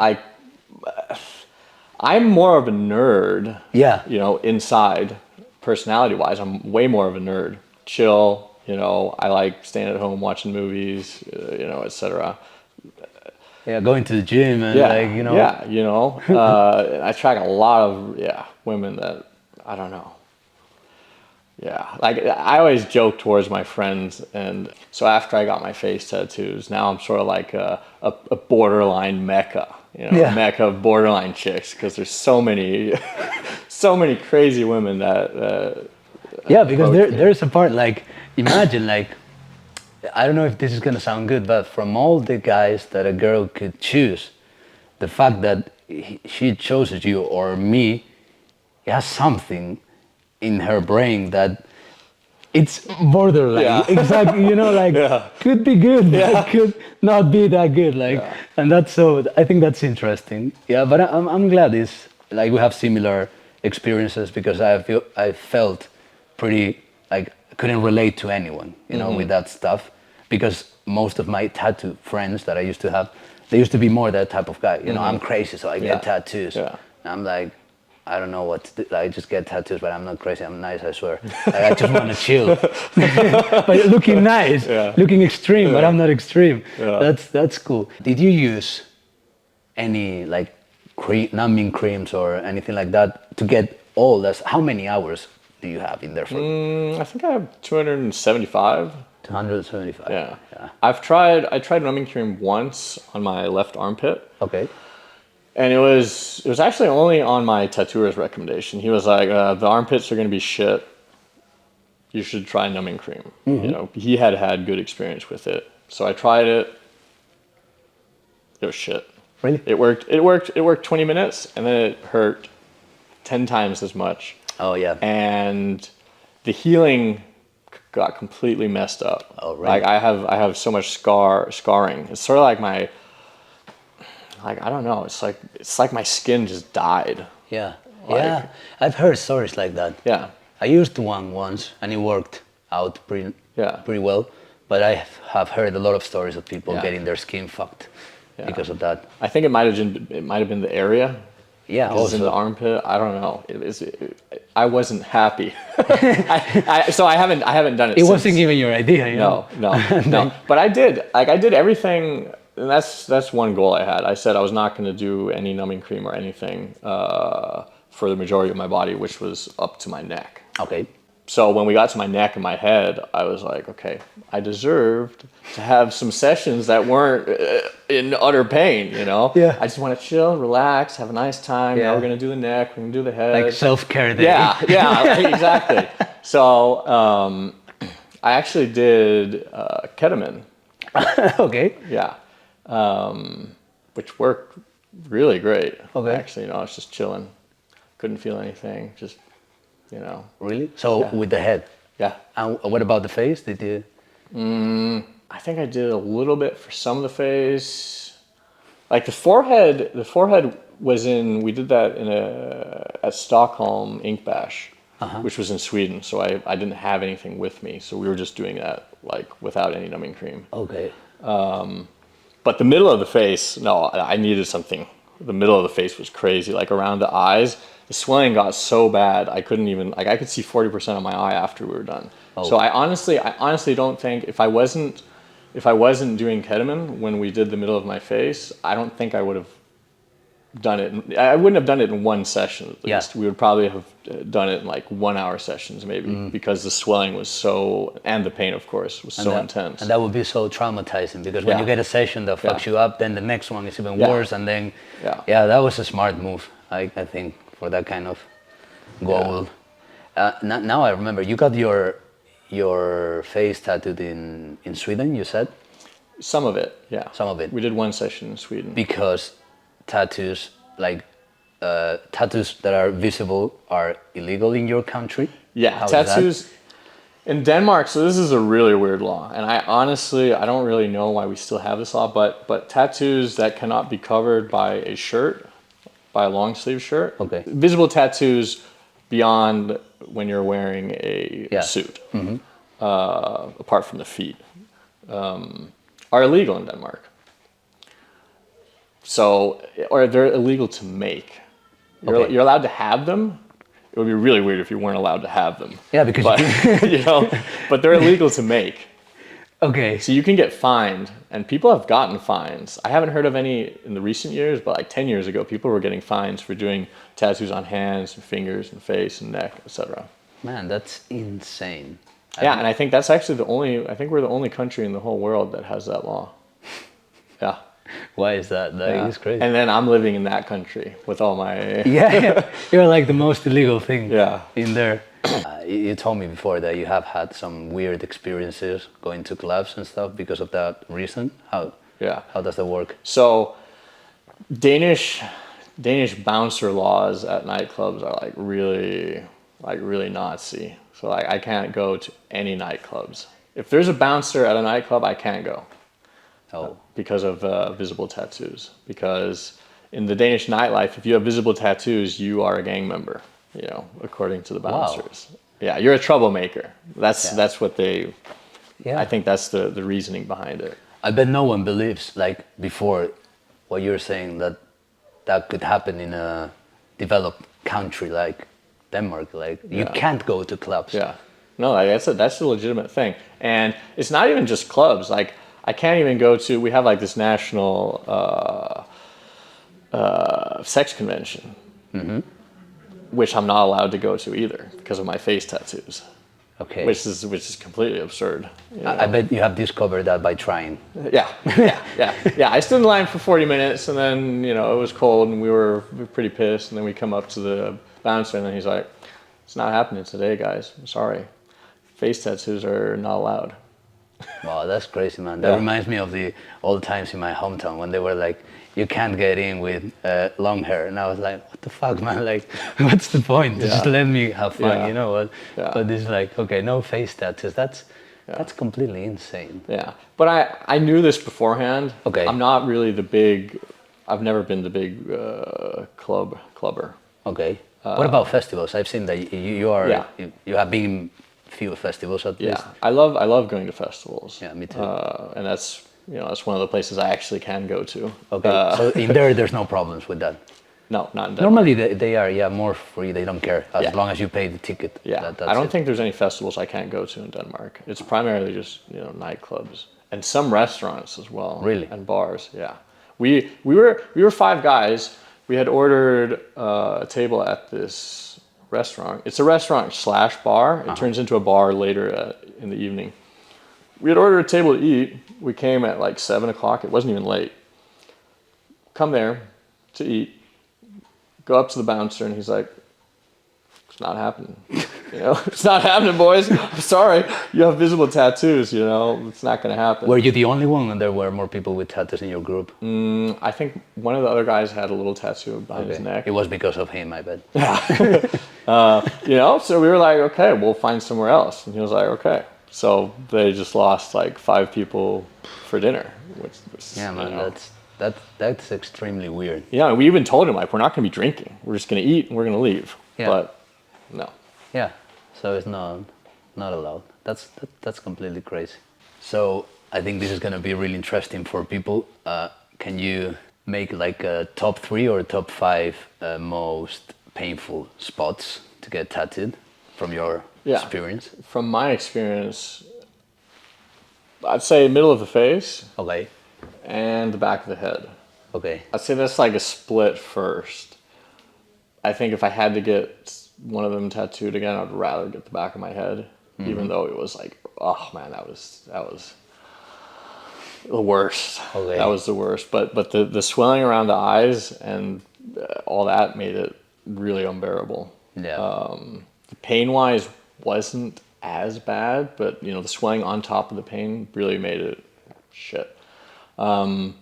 I'm more of a nerd. Yeah. You know, inside, personality-wise, I'm way more of a nerd. Chill, you know. I like staying at home watching movies, you know, etc. Yeah, going to the gym and like, you know. Yeah, you know. I track a lot of women that I don't know. Yeah, like I always joke towards my friends, and so after I got my face tattoos, now I'm sort of like a borderline mecca, you know, mecca of borderline chicks, because there's so many, so many crazy women that. Yeah, because there's a part like, imagine like, I don't know if this is gonna sound good, but from all the guys that a girl could choose, the fact that she chooses you or me, it has something in her brain that it's borderline. Yeah. Exactly, you know, like could be good, but could not be that good. Like, and that's so. I think that's interesting. Yeah, but I'm glad it's like we have similar experiences, because I felt pretty like couldn't relate to anyone, you know, with that stuff, because most of my tattoo friends that I used to have, they used to be more that type of guy. You know, I'm crazy, so I get tattoos. Yeah. And I'm like, I don't know what to do. I just get tattoos, but I'm not crazy. I'm nice, I swear. Like, I just want to chill. But looking nice, looking extreme, but I'm not extreme. Yeah. That's cool. Did you use any like numbing creams or anything like that to get all this? How many hours do you have in there for? I think I have 275. 275. Yeah. I tried numbing cream once on my left armpit. Okay. And it was actually only on my tattooer's recommendation. He was like, the armpits are going to be shit. You should try numbing cream. You know, he had good experience with it. So I tried it. It was shit. Really? It worked 20 minutes, and then it hurt 10 times as much. Oh yeah. And the healing got completely messed up. Oh really? Like I have so much scarring. It's sort of like my, like, I don't know, it's like my skin just died. Yeah. Like, yeah. I've heard stories like that. Yeah. I used one once and it worked out pretty well. But I have heard a lot of stories of people getting their skin fucked because of that. I think it might have been the area. Yeah, also in the armpit. I don't know. I wasn't happy. So I haven't done it. It wasn't even your idea, you know? No. But I did everything, and that's one goal I had. I said I was not going to do any numbing cream or anything for the majority of my body, which was up to my neck. Okay. So when we got to my neck and my head, I was like, okay, I deserved to have some sessions that weren't in utter pain, you know? Yeah. I just want to chill, relax, have a nice time. Yeah. Now we're going to do the neck, we're going to do the head. Like self-care day. Yeah, exactly. So I actually did ketamine. Okay. Yeah. Which worked really great. Okay. Actually, you know, I was just chilling. Couldn't feel anything, just, you know. Really? So with the head? Yeah. And what about the face? Did you? I think I did a little bit for some of the face. Like the forehead was we did that at Stockholm Ink Bash, which was in Sweden. So I didn't have anything with me. So we were just doing that like without any numbing cream. Okay. But the middle of the face, no, I needed something. The middle of the face was crazy. Like around the eyes, the swelling got so bad I couldn't even, like I could see 40% of my eye after we were done. Oh. So I honestly don't think if I wasn't doing ketamine when we did the middle of my face, I don't think I would have done it. I wouldn't have done it in one session at least. We would probably have done it in like 1 hour sessions maybe because the swelling was so, and the pain of course, was so intense. And that would be so traumatizing because when you get a session that fucks you up, then the next one is even worse, and then that was a smart move, I think, for that kind of goal. Now I remember, you got your face tattooed in Sweden, you said? Some of it, yeah. Some of it. We did one session in Sweden. Because tattoos, like tattoos that are visible, are illegal in your country? Yeah, tattoos. In Denmark, so this is a really weird law, and I don't really know why we still have this law, but tattoos that cannot be covered by a shirt, by a long sleeve shirt, Okay. visible tattoos beyond when you're wearing a suit, apart from the feet, are illegal in Denmark. So, or they're illegal to make. You're allowed to have them. It would be really weird if you weren't allowed to have them. Yeah, because but they're illegal to make. Okay. So you can get fined, and people have gotten fines. I haven't heard of any in the recent years, but like 10 years ago, people were getting fines for doing tattoos on hands and fingers and face and neck, etc. Man, that's insane. Yeah, and I think that's actually I think we're the only country in the whole world that has that law. Yeah. Why is that? That is crazy. And then I'm living in that country with all my... Yeah, you're like the most illegal thing in there. You told me before that you have had some weird experiences going to clubs and stuff because of that reason. How does that work? So Danish bouncer laws at nightclubs are like really Nazi. So like I can't go to any nightclubs. If there's a bouncer at a nightclub, I can't go. Oh. Because of visible tattoos. Because in the Danish nightlife, if you have visible tattoos, you are a gang member, according to the bouncers. Wow. Yeah, you're a troublemaker. That's what they... Yeah. I think that's the reasoning behind it. I bet no one believes, like before, what you're saying, that could happen in a developed country like Denmark. Like, you can't go to clubs. Yeah. No, that's a legitimate thing. And it's not even just clubs. Like, I can't even go to, we have like this national sex convention, which I'm not allowed to go to either because of my face tattoos. Okay. Which is completely absurd. I bet you have discovered that by trying. Yeah. I stood in line for 40 minutes and then, it was cold and we were pretty pissed. And then we come up to the bouncer and then he's like, "It's not happening today, guys. I'm sorry. Face tattoos are not allowed." Wow, that's crazy, man. That reminds me of the old times in my hometown when they were like, "You can't get in with long hair," and I was like, "What the fuck, man? Like, what's the point? Just let me have fun, But this is like, okay, no face tattoos. That's completely insane. Yeah, but I knew this beforehand. Okay, I'm not really I've never been the big clubber. Okay. What about festivals? I've seen that you have been few festivals at least. I love going to festivals. Yeah, me too. And that's one of the places I actually can go to. Okay, so in there's no problems with that. No, not in Denmark. Normally they are more free. They don't care as long as you pay the ticket. Yeah, I don't think there's any festivals I can't go to in Denmark. It's primarily just nightclubs and some restaurants as well. Really? And bars. Yeah, we were 5 guys. We had ordered a table at this restaurant. It's a restaurant/bar. It turns into a bar later in the evening. We had ordered a table to eat. We came at like 7 o'clock. It wasn't even late. Come there to eat. Go up to the bouncer and he's like, "It's not happening. It's not happening, boys. I'm sorry. You have visible tattoos. It's not going to happen." Were you the only one, and there were more people with tattoos in your group? I think one of the other guys had a little tattoo behind his neck. It was because of him, I bet. So we were like, "Okay, we'll find somewhere else." And he was like, "Okay." So they just lost like 5 people for dinner. Which was, that's extremely weird. Yeah, we even told him like, "We're not going to be drinking. We're just going to eat and we're going to leave." Yeah. But no. Yeah, so it's not allowed. That's completely crazy. So I think this is going to be really interesting for people. Can you make like a top 3 or top 5 most painful spots to get tattooed from your experience? From my experience, I'd say middle of the face. Okay. And the back of the head. Okay. I'd say that's like a split first. I think if I had to get one of them tattooed again, I'd rather get the back of my head, even though it was like, oh man, that was the worst. Okay. That was the worst. But the swelling around the eyes and all that made it really unbearable. Yeah. Pain wise wasn't as bad, but the swelling on top of the pain really made it shit. So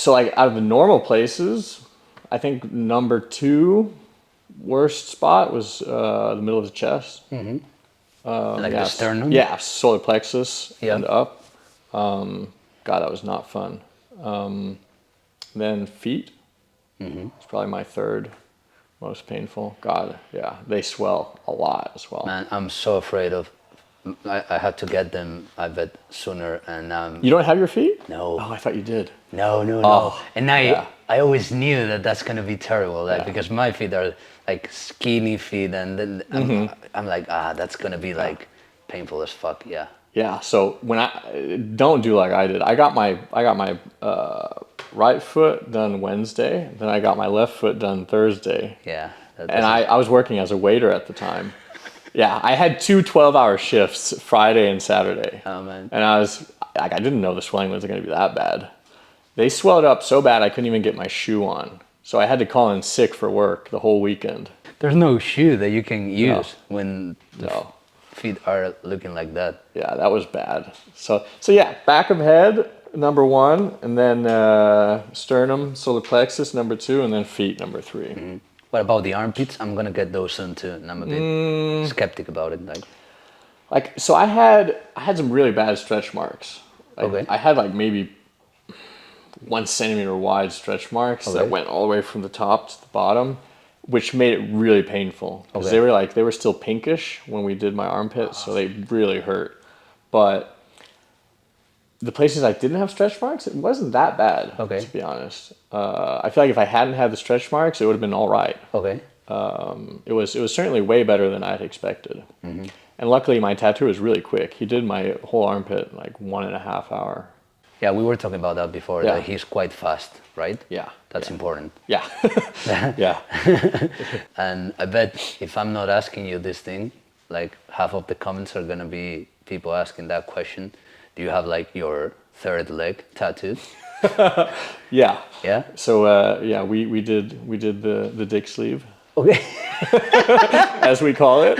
like out of the normal places, I think number 2 worst spot was the middle of the chest. Like the sternum? Yeah, solar plexus Yeah. and up. God, that was not fun. Then feet. It's probably my third most painful. God, yeah, they swell a lot as well. Man, I'm so afraid of. I had to get them, I bet, sooner, and You don't have your feet? no. Oh, I thought you did. No. Oh, And yeah. I always knew that that's gonna be terrible, like Yeah. because my feet are like skinny feet, and then I'm like, that's gonna be like painful as fuck. Yeah. Yeah. So when don't do like I did. I got my right foot done Wednesday. Then I got my left foot done Thursday. Yeah. And I was working as a waiter at the time. Yeah, I had two 12-hour shifts, Friday and Saturday. Oh man. And I was like, I didn't know the swelling was going to be that bad. They swelled up so bad I couldn't even get my shoe on. So I had to call in sick for work the whole weekend. There's no shoe that you can use when the No. feet are looking like that. Yeah, that was bad. So yeah, back of head, number 1, and then sternum, solar plexus, number 2, and then feet, number 3. What about the armpits? I'm gonna get those soon too, and I'm a bit skeptic about it. Like, So I had some really bad stretch marks. Okay. I had like maybe 1 centimeter wide stretch marks that went all the way from the top to the bottom, which made it really painful because they were still pinkish when we did my armpits, so they really hurt. But the places I didn't have stretch marks, it wasn't that bad. Okay. To be honest, I feel like if I hadn't had the stretch marks, it would have been all right. okay. It was certainly way better than I'd expected. And luckily, my tattoo was really quick. He did my whole armpit in like 1.5 hours. Yeah, we were talking about that before. Yeah. That he's quite fast, right? Yeah. That's important. Yeah. Yeah. And I bet if I'm not asking you this thing, like half of the comments are gonna be people asking that question. Do you have like your third leg tattooed? Yeah. Yeah. So yeah, we did the dick sleeve, Okay. as we call it.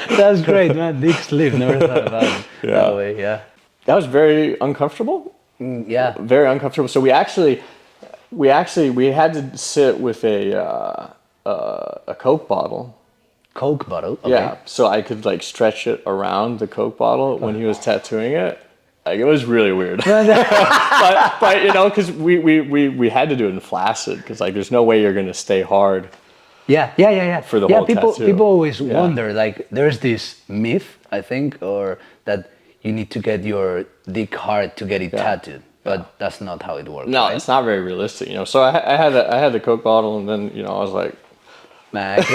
That's great, man. Dick sleeve. Never thought about it that way. Yeah. That was very uncomfortable. Yeah. Very uncomfortable. So we had to sit with a Coke bottle. Coke bottle. Okay. Yeah. So I could like stretch it around the Coke bottle when he was tattooing it. Like it was really weird. but you know, because we had to do it in flaccid because like there's no way you're gonna stay hard. Yeah. For the yeah, whole people tattoo. people always wonder, like there's this myth, I think, or that you need to get your dick hard to get it tattooed, but that's not how it works. No, right? it's not very realistic, you know. So I had the Coke bottle, and then you know I was like, Man, like,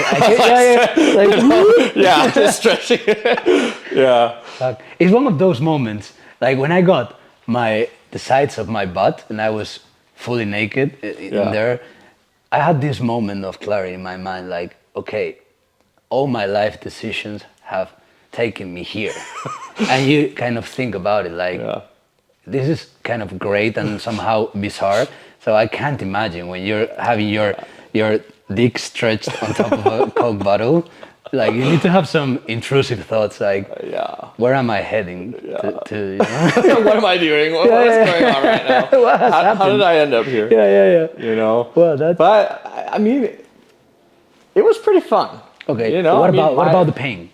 yeah, just stretching it. Yeah. fuck. It's one of those moments, like when I got the sides of my butt and I was fully naked in there, I had this moment of clarity in my mind, like, okay, all my life decisions have taken me here. And you kind of think about it like, this is kind of great and somehow bizarre. So I can't imagine when you're having your dick stretched on top of a Coke bottle, like you need to have some intrusive thoughts like, where am I heading to you know? What am I doing? What's going on right now? How did I end up here? Yeah. You know. Well, that's... But I mean, it was pretty fun. Okay. You know. What about the pain?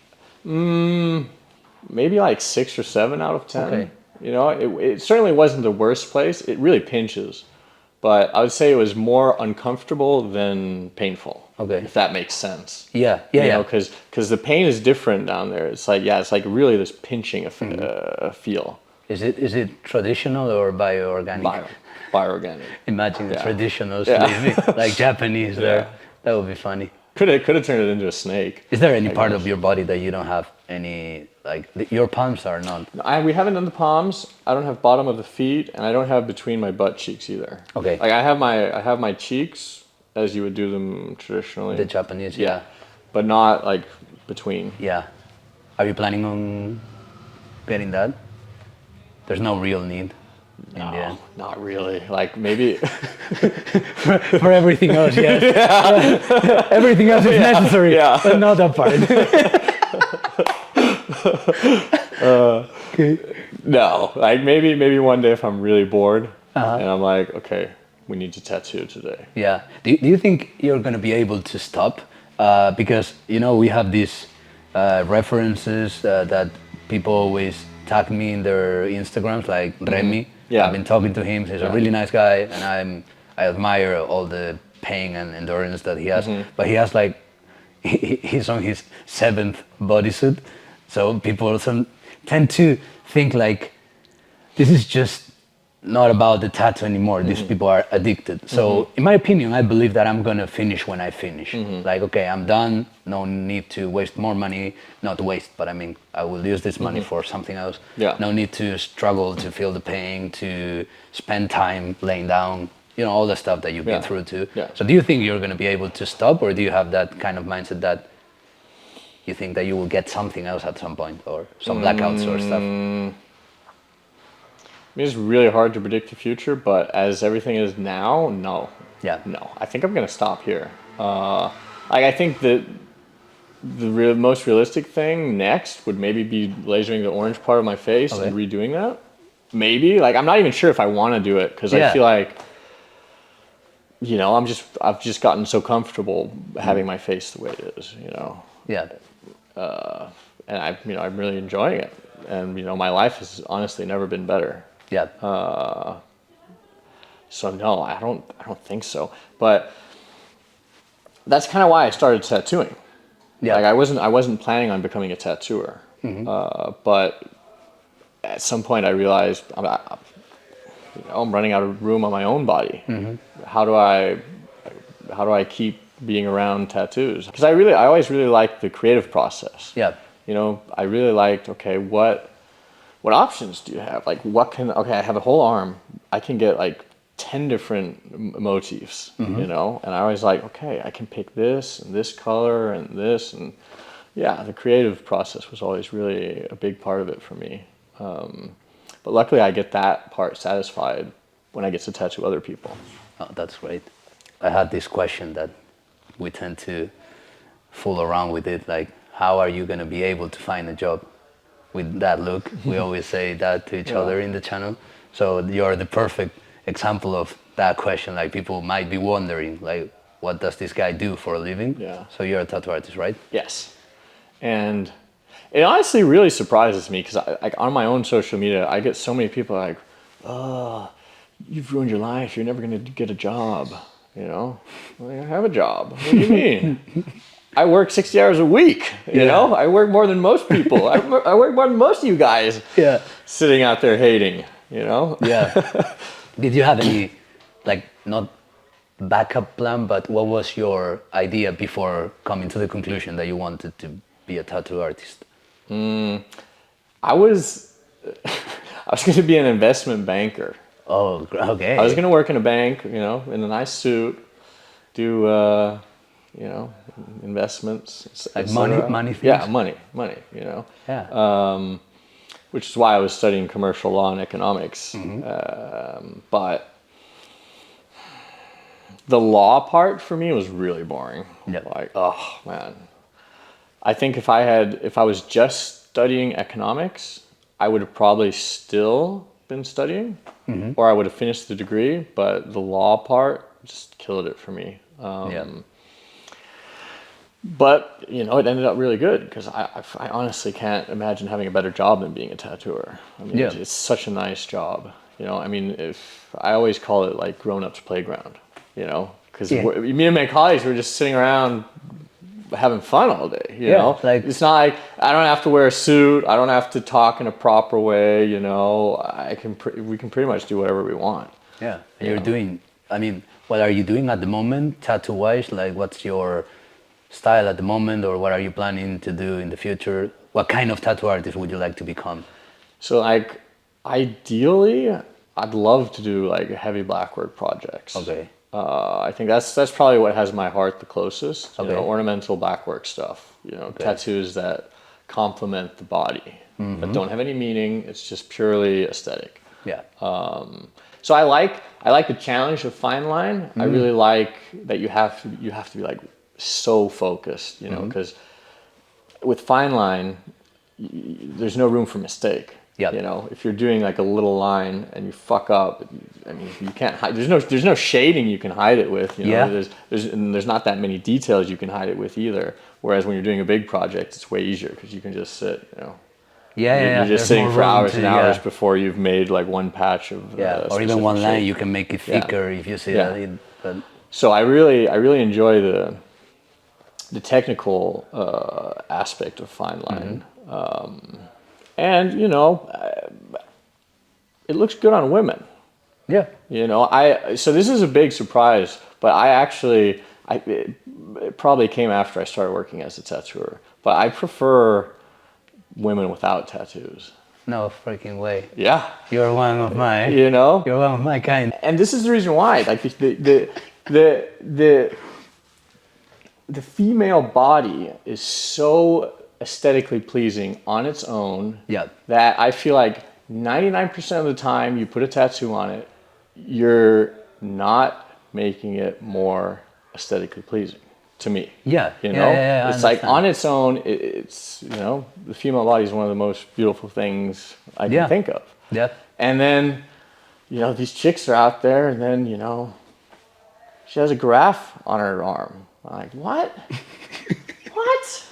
Maybe like 6 or 7 out of 10. Okay. You know, it certainly wasn't the worst place. It really pinches, but I would say it was more uncomfortable than painful. Okay. If that makes sense. Yeah. Because the pain is different down there. It's like really this pinching feel. Is it traditional or bioorganic? Bioorganic. Imagine the traditional sleeve, like Japanese there. That would be funny. Could have turned it into a snake. Is there any part of your body that you don't have any, like your palms are not? We haven't done the palms. I don't have bottom of the feet, and I don't have between my butt cheeks either. Okay. Like I have my cheeks as you would do them traditionally. The Japanese, but not like between. Yeah. Are you planning on getting that? There's no real need. In the end. Not really. Like maybe for everything else, yes. Everything else is necessary, but not that part. Okay. No, like maybe one day if I'm really bored and I'm like, okay, we need to tattoo today. Yeah. Do you think you're gonna be able to stop? Because you know we have this references that people always tag me in their Instagrams, like Rene. Yeah. I've been talking to him. He's a really nice guy, and I admire all the pain and endurance that he has. But he has like he's on his 7th bodysuit, so people tend to think like this is just not about the tattoo anymore. These people are addicted. So in my opinion, I believe that I'm gonna finish when I finish. Like, okay, I'm done. No need to waste more money. Not waste, but I mean, I will use this money for something else. Yeah. No need to struggle to feel the pain, to spend time laying down, you know, all the stuff that you've been through too. Yeah. So do you think you're gonna be able to stop, or do you have that kind of mindset that you think that you will get something else at some point, or some blackouts or stuff? I mean, it's really hard to predict the future, but as everything is now, no. Yeah. No, I think I'm going to stop here. I think that the most realistic thing next would maybe be lasering the orange part of my face and redoing that. Maybe. Like, I'm not even sure if I want to do it, because I feel like, you know, I've just gotten so comfortable having my face the way it is, you know. Yeah. And I'm really enjoying it. And, you know, my life has honestly never been better. Yeah. So no, I don't think so. But that's kind of why I started tattooing. Yeah. Like I wasn't planning on becoming a tattooer. But at some point I realized I'm running out of room on my own body. How do I keep being around tattoos? Because I always really liked the creative process. Yeah. You know, I really liked, okay, what options do you have? Like, I have a whole arm. I can get like 10 different motifs, you know? And I always like, okay, I can pick this and this color and this. And yeah, the creative process was always really a big part of it for me. But luckily I get that part satisfied when I get to tattoo other people. Oh, that's great. I had this question that we tend to fool around with it, like, how are you going to be able to find a job with that look? We always say that to each other in the channel. So you're the perfect example of that question. Like, people might be wondering, like, what does this guy do for a living? Yeah. So you're a tattoo artist, right? Yes. And it honestly really surprises me, because like on my own social media, I get so many people like, oh, you've ruined your life. You're never going to get a job. You know, like, I have a job. What do you mean? I work 60 hours a week, you know? I work more than most people. I work more than most of you guys sitting out there hating, you know? Yeah. Did you have any, like, not backup plan, but what was your idea before coming to the conclusion that you wanted to be a tattoo artist? I was going to be an investment banker. Oh, okay. I was going to work in a bank, you know, in a nice suit, do, you know, investments. Like money things? Yeah, money, you know. Yeah. Which is why I was studying commercial law and economics. But the law part for me was really boring. Yep. Like, oh man. I think if I was just studying economics, I would have probably still been studying, or I would have finished the degree, but the law part just killed it for me. But, you know, it ended up really good, because I honestly can't imagine having a better job than being a tattooer. I mean, it's such a nice job. You know, I mean, I always call it like grown-ups playground, you know, because me and my colleagues were just sitting around having fun all day, you know? Like, it's not like I don't have to wear a suit. I don't have to talk in a proper way, you know? We can pretty much do whatever we want. Yeah. And you're doing, I mean, what are you doing at the moment, tattoo-wise? Like, what's your style at the moment, or what are you planning to do in the future? What kind of tattoo artist would you like to become? So, like, ideally, I'd love to do like heavy blackwork projects. Okay. I think that's probably what has my heart the closest. You know, ornamental blackwork stuff. You know, tattoos that complement the body, but don't have any meaning. It's just purely aesthetic. Yeah. So I like the challenge of fine line. I really like that you have to be like so focused. You know, because with fine line, there's no room for mistake. Yeah. You know, if you're doing like a little line and you fuck up, I mean, you can't hide. There's no shading you can hide it with. You know, Yeah. there's not that many details you can hide it with either. Whereas when you're doing a big project, it's way easier because you can just sit. You know, you're just There's sitting more for room hours to- and hours before you've made like one patch of or even specific one line, shape. you can make it thicker if you see that. But So I really enjoy the technical aspect of fine line, and you know, it looks good on women. yeah, You know, so this is a big surprise, but it probably came after I started working as a tattooer. But I prefer women without tattoos. no freaking way. Yeah, You're one of my. you know, You're one of my kind. and this is the reason why. Like the female body is so aesthetically pleasing on its own Yeah. that I feel like 99% of the time you put a tattoo on it, you're not making it more aesthetically pleasing to me. Yeah. You know, I it's like understand. on its own, it's, you know, the female body is one of the most beautiful things I can think of. Yeah. And then, you know, these chicks are out there, and then, you know, she has a giraffe on her arm. I'm like, what? What?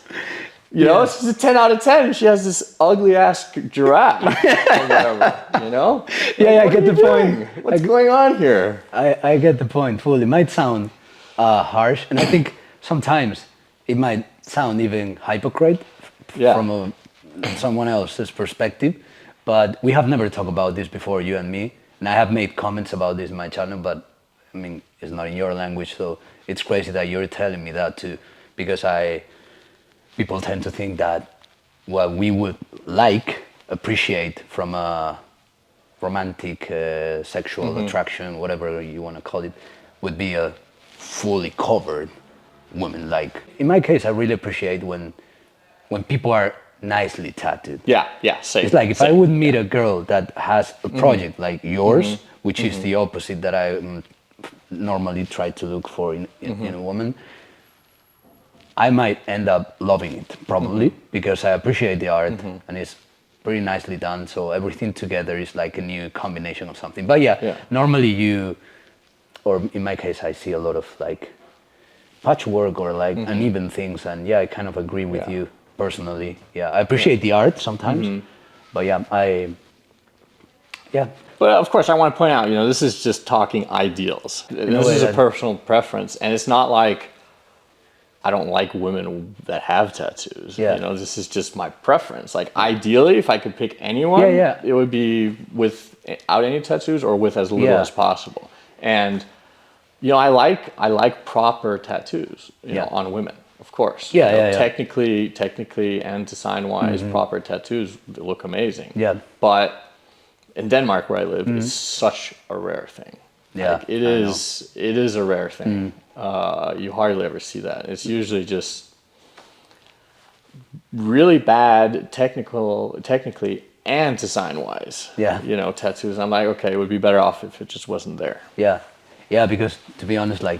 You know, it's just a 10 out of 10. She has this ugly ass giraffe or whatever, you know? Yeah, I What get are the you point. doing? What's going on here? I get the point fully. It might sound harsh, and I think sometimes it might sound even hypocrite from someone else's perspective. But we have never talked about this before, you and me. And I have made comments about this in my channel, but I mean, it's not in your language, so it's crazy that you're telling me that too, because people tend to think that what we would appreciate from a romantic sexual attraction, whatever you want to call it, would be a fully covered woman. Like in my case, I really appreciate when people are nicely tattooed. Yeah, same. It's like if I would meet a girl that has a project like yours, which is the opposite that I normally try to look for in a woman, I might end up loving it probably because I appreciate the art and it's pretty nicely done. So everything together is like a new combination of something. But normally or in my case, I see a lot of like patchwork or like uneven things, and I kind of agree with you personally. I appreciate the art sometimes, but But of course, I want to point out, you know, this is just talking ideals. This is a personal preference, and it's not like I don't like women that have tattoos. Yeah. You know, this is just my preference. Like ideally, if I could pick anyone, it would be without any tattoos or with as little as possible. And you know, I like proper tattoos, you know, on women, of course. Technically and design wise, proper tattoos look amazing. Yeah. But in Denmark, where I live, it's such a rare thing. Yeah, like, it is a rare thing. You hardly ever see that. It's usually just really bad technically and design wise. You know, tattoos. I'm like, okay, it would be better off if it just wasn't there. Yeah, because to be honest, like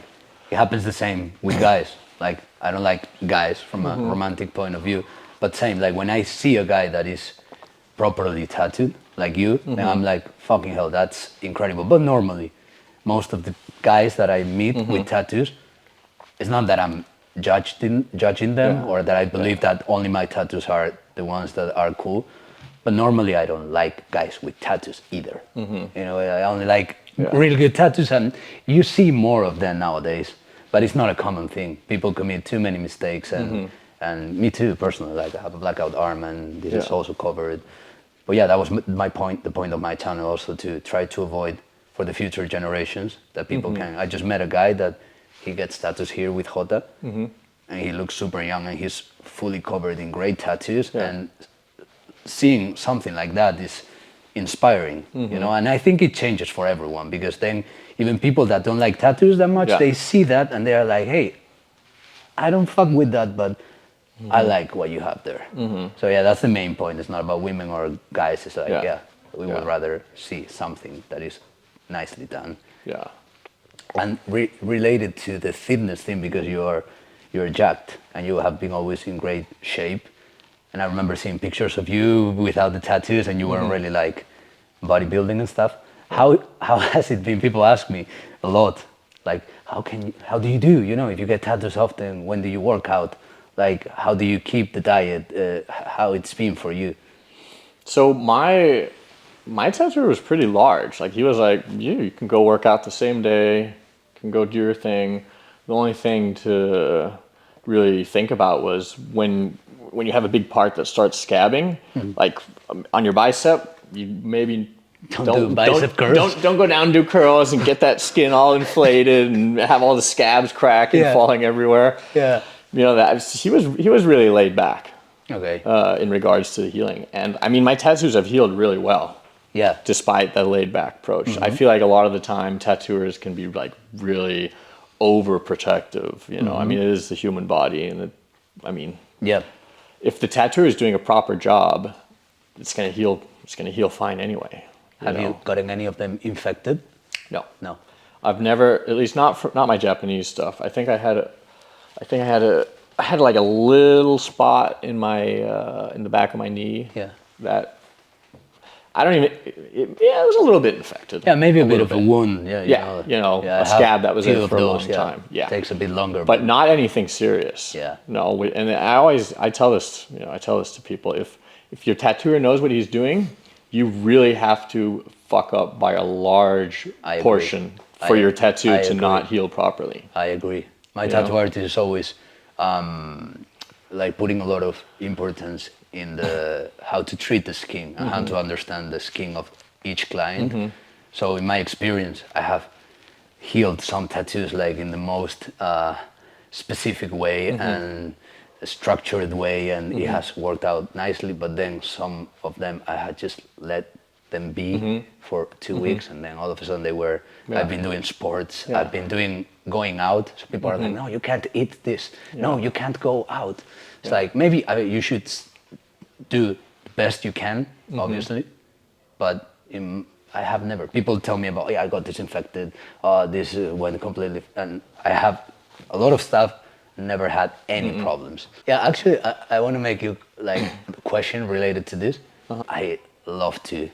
it happens the same with guys. Like I don't like guys from a romantic point of view, but same, like when I see a guy that is properly tattooed, like you, then I'm like, fucking hell, that's incredible. But normally, most of the guys that I meet with tattoos, it's not that I'm judging them or that I believe that only my tattoos are the ones that are cool. But normally I don't like guys with tattoos either. You know, I only like really good tattoos, and you see more of them nowadays. But it's not a common thing. People commit too many mistakes, and me too personally. Like I have a blackout arm, and this is also covered. But that was my point. The point of my channel also to try to avoid for the future generations that people can. I just met a guy that he gets tattoos here with Jota, and he looks super young, and he's fully covered in great tattoos. And seeing something like that is inspiring, you know. And I think it changes for everyone, because then even people that don't like tattoos that much, they see that and they're like, hey, I don't fuck with that, but I like what you have there. So that's the main point. It's not about women or guys. It's like, we would rather see something that is nicely done. And related to the fitness thing, because you're jacked and you have been always in great shape. And I remember seeing pictures of you without the tattoos, and you weren't really like bodybuilding and stuff. how has it been? People ask me a lot, like how do you do? You know, if you get tattoos often, when do you work out? Like, how do you keep the diet? How it's been for you? So my tattooer was pretty large. Like, he was like, you can go work out the same day, you can go do your thing. The only thing to really think about was when you have a big part that starts scabbing, like on your bicep, you maybe Don't curls. Don't go down and do curls and get that skin all inflated and have all the scabs cracking, falling everywhere. Yeah. You know, that he was really laid back. Okay. In regards to the healing. And I mean, my tattoos have healed really well. Yeah. Despite that laid back approach. I feel like a lot of the time tattooers can be like really overprotective, you know. I mean, it is the human body, and if the tattooer is doing a proper job, it's going to heal fine anyway. Have you gotten any of them infected? No. I've never, at least not my Japanese stuff. I think I had like a little spot in my in the back of my knee. Yeah. That I don't even. It was a little bit infected. Yeah, maybe a bit of a wound. Yeah. A scab that was in for a long time. Yeah. Takes a bit longer. But not anything serious. Yeah. No, and I tell this to people, if your tattooer knows what he's doing, you really have to fuck up by a large portion for your tattoo to not heal properly. I agree. My tattoo artist is always like putting a lot of importance in the how to treat the skin and how to understand the skin of each client. So in my experience, I have healed some tattoos like in the most specific way and a structured way, and it has worked out nicely. But then some of them I had just let them be for 2 weeks, and then all of a sudden they were. I've been doing sports. I've been going out. So people are like, no, you can't eat this. No, you can't go out. It's like maybe you should do the best you can, obviously, but I have never. People tell me about, I got disinfected. This went completely, and I have a lot of stuff. Never had any problems. Yeah, actually, I want to make you like a question related to this. I love to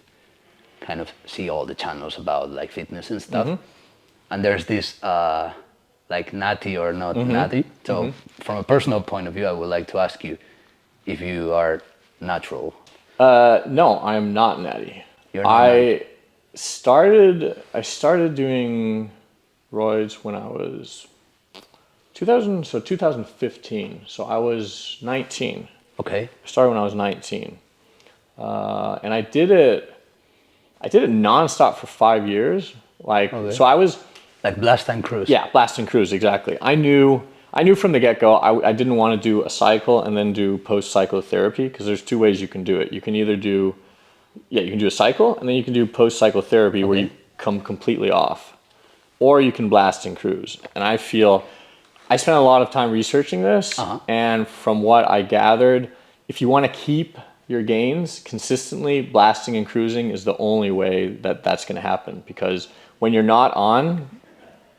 kind of see all the channels about like fitness and stuff, and there's this like natty or not natty. So from a personal point of view, I would like to ask you if you are natural. No, I'm not natty. You're not natty. I started doing roids when I was 2015. So I was 19. Okay. I started when I was 19. And I did it nonstop for 5 years. So I was like blast and cruise. Yeah, blast and cruise, exactly. I knew from the get-go I didn't want to do a cycle and then do post-cyclotherapy, because there's two ways you can do it. You can either do a cycle, and then you can do post-cyclotherapy where you come completely off, or you can blast and cruise. And I feel I spent a lot of time researching this, and from what I gathered, if you want to keep your gains consistently, blasting and cruising is the only way that's going to happen, because when you're not on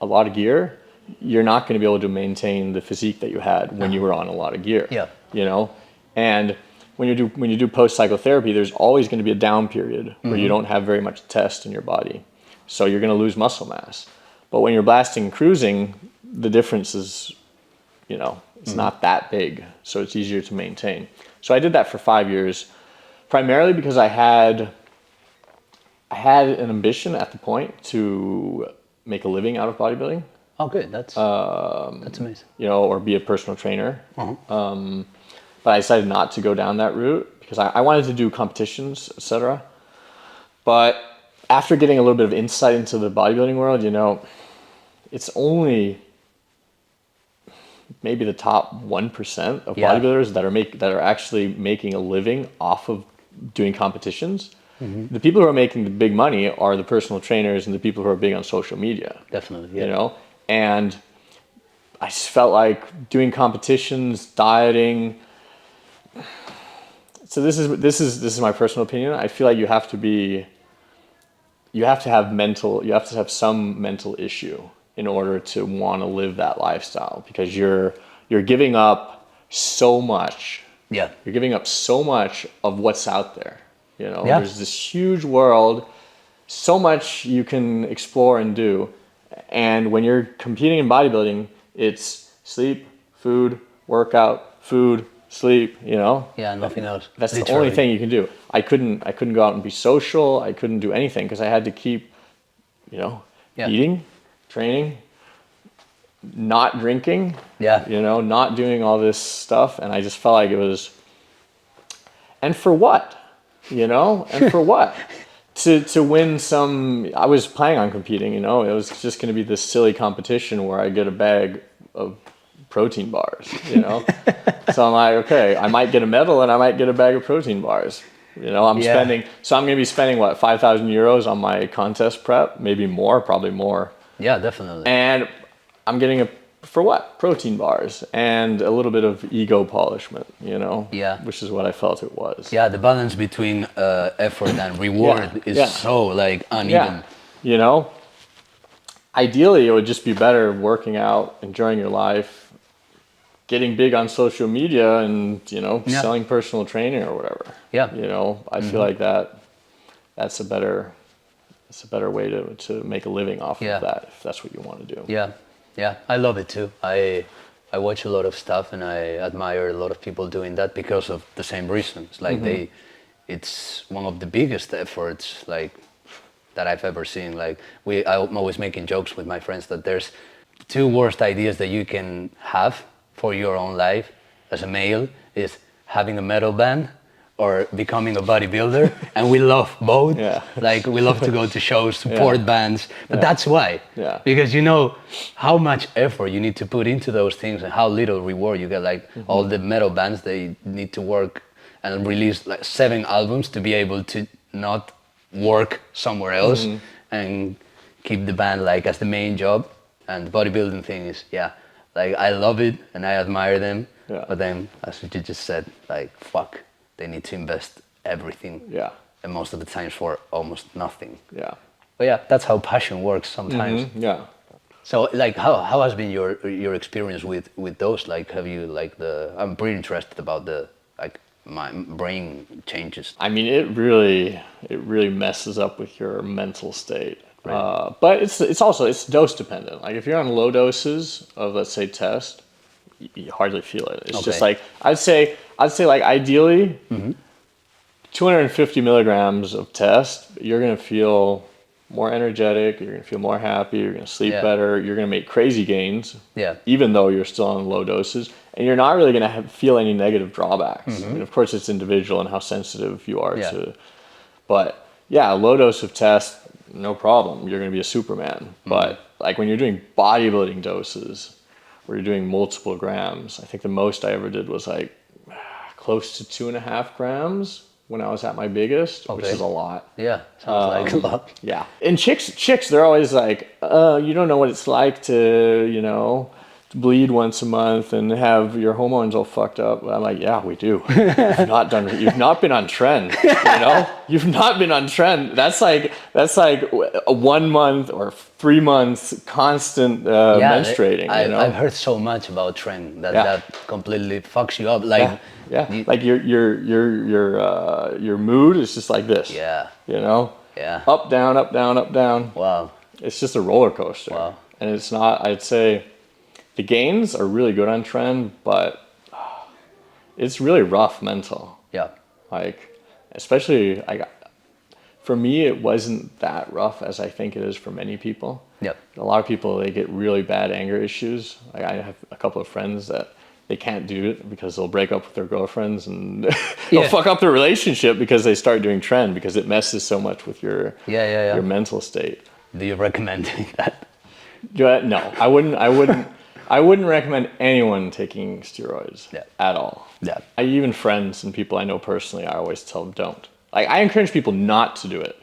a lot of gear, you're not going to be able to maintain the physique that you had when you were on a lot of gear. Yeah. You know, and when you do post psychotherapy, there's always going to be a down period where you don't have very much test in your body, so you're going to lose muscle mass. But when you're blasting and cruising, the difference is, it's not that big, so it's easier to maintain. So I did that for 5 years, primarily because I had an ambition at the point to make a living out of bodybuilding. Oh, good. That's amazing. Or be a personal trainer. But I decided not to go down that route because I wanted to do competitions, etc. But after getting a little bit of insight into the bodybuilding world, it's only maybe the top 1% of bodybuilders that are actually making a living off of doing competitions. The people who are making the big money are the personal trainers and the people who are big on social media. Definitely, yeah. And I just felt like doing competitions, dieting. So this is my personal opinion. I feel like you have to have some mental issue in order to want to live that lifestyle, because you're giving up so much. Yeah. You're giving up so much of what's out there. There's this huge world so much you can explore and do. And when you're competing in bodybuilding, it's sleep, food, workout, food, sleep, you know? Yeah, nothing else. That's the Literally. only thing you can do. I couldn't go out and be social. I couldn't do anything because I had to keep, you know, Yeah. eating, training, not drinking, Yeah. you know, not doing all this stuff. And I just felt like it was, and for what, you know, and for what? To win some, I was planning on competing, you know, it was just going to be this silly competition where I get a bag of protein bars, you know? So I'm like, okay, I might get a medal and I might get a bag of protein bars. You know, I'm going to be spending what, 5,000 euros on my contest prep, maybe more, probably more. Yeah, definitely. And I'm getting for what? Protein bars and a little bit of ego polishment, you know? Yeah. Which is what I felt it was. Yeah, the balance between effort and reward is so like uneven. Yeah. You know, ideally it would just be better working out, enjoying your life, getting big on social media and, you know, selling personal training or whatever. Yeah. You know, I feel like that's a better way to make a living off of that, if that's what you want to do. Yeah. Yeah, I love it too. I watch a lot of stuff and I admire a lot of people doing that because of the same reasons. Like it's one of the biggest efforts like that I've ever seen. Like I'm always making jokes with my friends that there's two worst ideas that you can have for your own life as a male is having a metal band or becoming a bodybuilder, and we love both. Yeah. Like we love to go to shows, support bands, but that's why. Yeah. Because you know how much effort you need to put into those things and how little reward you get. Like all the metal bands, they need to work and release like 7 albums to be able to not work somewhere else and keep the band like as the main job. And the bodybuilding thing is, like I love it and I admire them, but then as you just said, like fuck. They need to invest everything. Yeah. And most of the times for almost nothing. Yeah. But yeah, that's how passion works sometimes. Yeah. So like how has been your experience with those? Like have you like I'm pretty interested about the like my brain changes. I mean it really messes up with your mental state. Right. But it's also dose dependent. Like if you're on low doses of let's say test, you hardly feel it. It's just like I'd say like ideally 250 milligrams of test, you're gonna feel more energetic, you're gonna feel more happy, you're gonna sleep better, you're gonna make crazy gains, even though you're still on low doses, and you're not really gonna feel any negative drawbacks. I mean, of course it's individual and how sensitive you are to, but a low dose of test, no problem, you're gonna be a Superman. But like when you're doing bodybuilding doses, where you're doing multiple grams. I think the most I ever did was like close to 2.5 grams when I was at my biggest, which is a lot. Yeah, sounds like a lot. Yeah. And chicks, they're always like, you don't know what it's like to, you know, to bleed once a month and have your hormones all fucked up. I'm like, yeah, we do. You've not been on trend, you know? You've not been on trend. That's like a 1 month or 3 months constant menstruating, you know? I've heard so much about trend that completely fucks you up. Like, like your mood is just like this. Yeah. You know? Yeah. Up, down, up, down, up, down. Wow. It's just a roller coaster. Wow. And it's not, I'd say, the gains are really good on trend, but it's really rough mental. Yeah. Like, especially, for me, it wasn't that rough as I think it is for many people. Yep. A lot of people, they get really bad anger issues. Like I have a couple of friends that they can't do it because they'll break up with their girlfriends and they'll fuck up their relationship because they start doing trend because it messes so much with your mental state. Do you recommend that? No, I wouldn't recommend anyone taking steroids at all. Yeah. Even friends and people I know personally, I always tell them don't. Like I encourage people not to do it.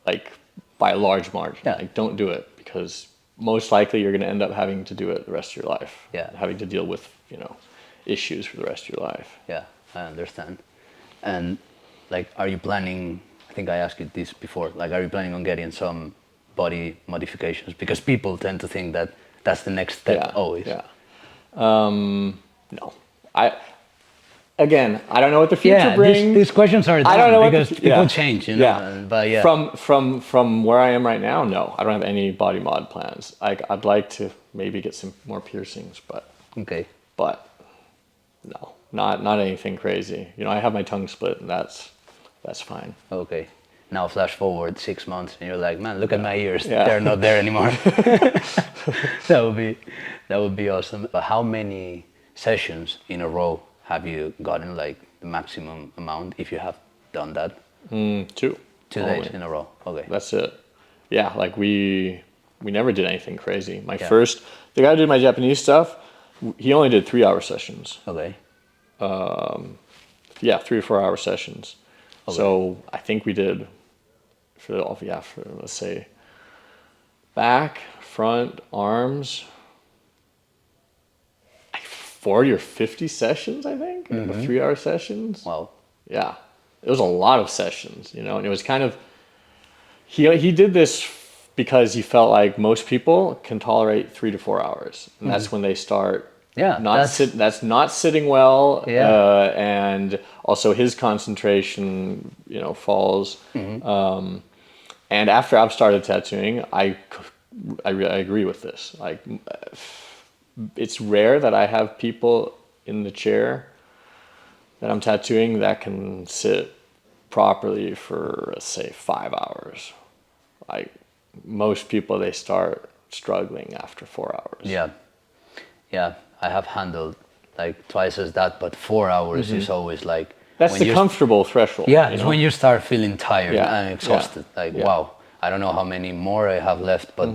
Like by a large margin. Yeah. Like don't do it because most likely you're going to end up having to do it the rest of your life. Yeah. Having to deal with, you know, issues for the rest of your life. Yeah, I understand. And like, are you planning, I think I asked you this before, like, are you planning on getting some body modifications? Because people tend to think that that's the next step always. Yeah. No, Again, I don't know what the future brings. These questions are I don't know because what people change, you know. Yeah. But yeah, From where I am right now, no, I don't have any body mod plans. I'd like to maybe get some more piercings, but okay. no, not anything crazy. You know, I have my tongue split, and that's fine. Okay. Now flash forward 6 months, and you're like, man, look at my ears. Yeah. They're not there anymore. That would be awesome. But how many sessions in a row have you gotten, like the maximum amount, if you have done that? 2. 2 only. days in a row. Okay. That's it. Yeah, like we never did anything crazy. Yeah. The guy who did my Japanese stuff, he only did 3-hour sessions. Okay. 3 or 4 hour sessions. Okay. So I think we did for let's say back, front, arms, like 40 or 50 sessions, I think, 3-hour sessions. Wow. Yeah, it was a lot of sessions, you know, and it was kind of, he did this because he felt like most people can tolerate 3 to 4 hours, and that's when they start that's not sitting well, and also his concentration, you know, falls. And after I've started tattooing, I agree with this. Like, it's rare that I have people in the chair that I'm tattooing that can sit properly for, let's say, 5 hours. Like, most people, they start struggling after 4 hours. Yeah, I have handled like twice as that, but 4 hours is always like... That's the comfortable threshold. Yeah, it's when you start feeling tired Yeah. and exhausted. Yeah. Like, Yeah. wow, I don't know how many more I have left, but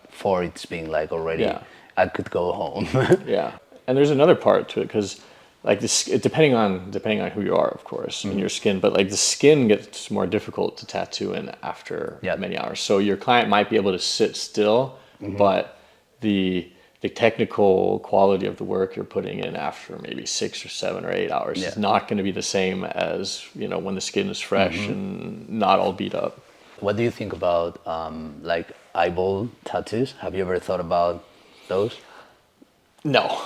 4, it's being like already, I could go home. Yeah, and there's another part to it, because like this, depending on who you are, of course, and your skin, but like the skin gets more difficult to tattoo in after many hours. So your client might be able to sit still, but the technical quality of the work you're putting in after maybe 6 or 7 or 8 hours is not going to be the same as, you know, when the skin is fresh and not all beat up. What do you think about like eyeball tattoos? Have you ever thought about those? No.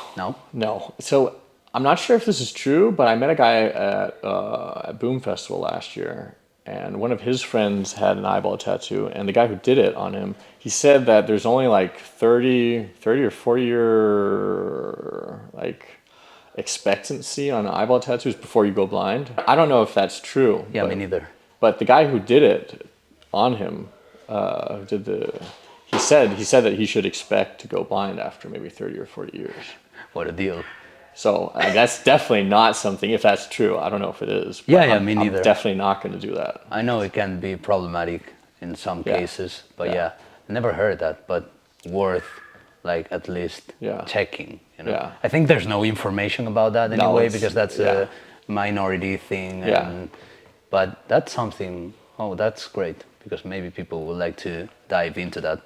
So I'm not sure if this is true, but I met a guy at Boom Festival last year, and one of his friends had an eyeball tattoo, and the guy who did it on him, he said that there's only like 30 or 40 year like expectancy on eyeball tattoos before you go blind. I don't know if that's true. Yeah, me neither. But the guy who did it on him, he said that he should expect to go blind after maybe 30 or 40 years. What a deal. So that's definitely not something, if that's true, I don't know if it is. But me neither. I'm definitely not going to do that. I know it can be problematic in some cases, but I never heard that, but worth like at least checking, you know. Yeah. I think there's no information about that anyway, because that's a minority thing. But that's something, that's great, because maybe people would like to dive into that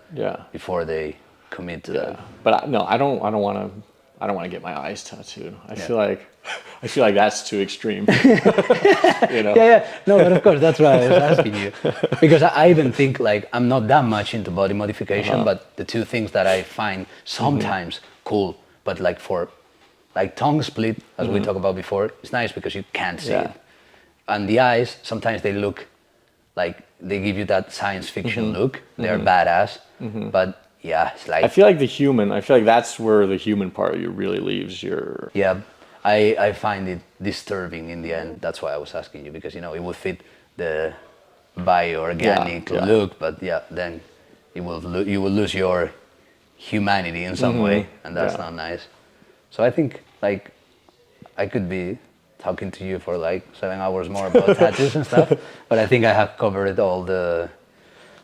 before they commit to that. But I don't want to get my eyes tattooed. I feel like that's too extreme. You know? No, but of course, that's why I was asking you, because I even think like I'm not that much into body modification, but the two things that I find sometimes cool, but like for like tongue split, as we talked about before, it's nice because you can't see it, and the eyes sometimes they look like they give you that science fiction look. They're badass, but it's like I feel like that's where the human part of you really leaves your... I find it disturbing in the end. That's why I was asking you, because, you know, it would fit the bioorganic look, but then you will lose your humanity in some way, and that's not nice. So I think like I could be talking to you for like 7 hours more about tattoos and stuff, but I think I have covered all the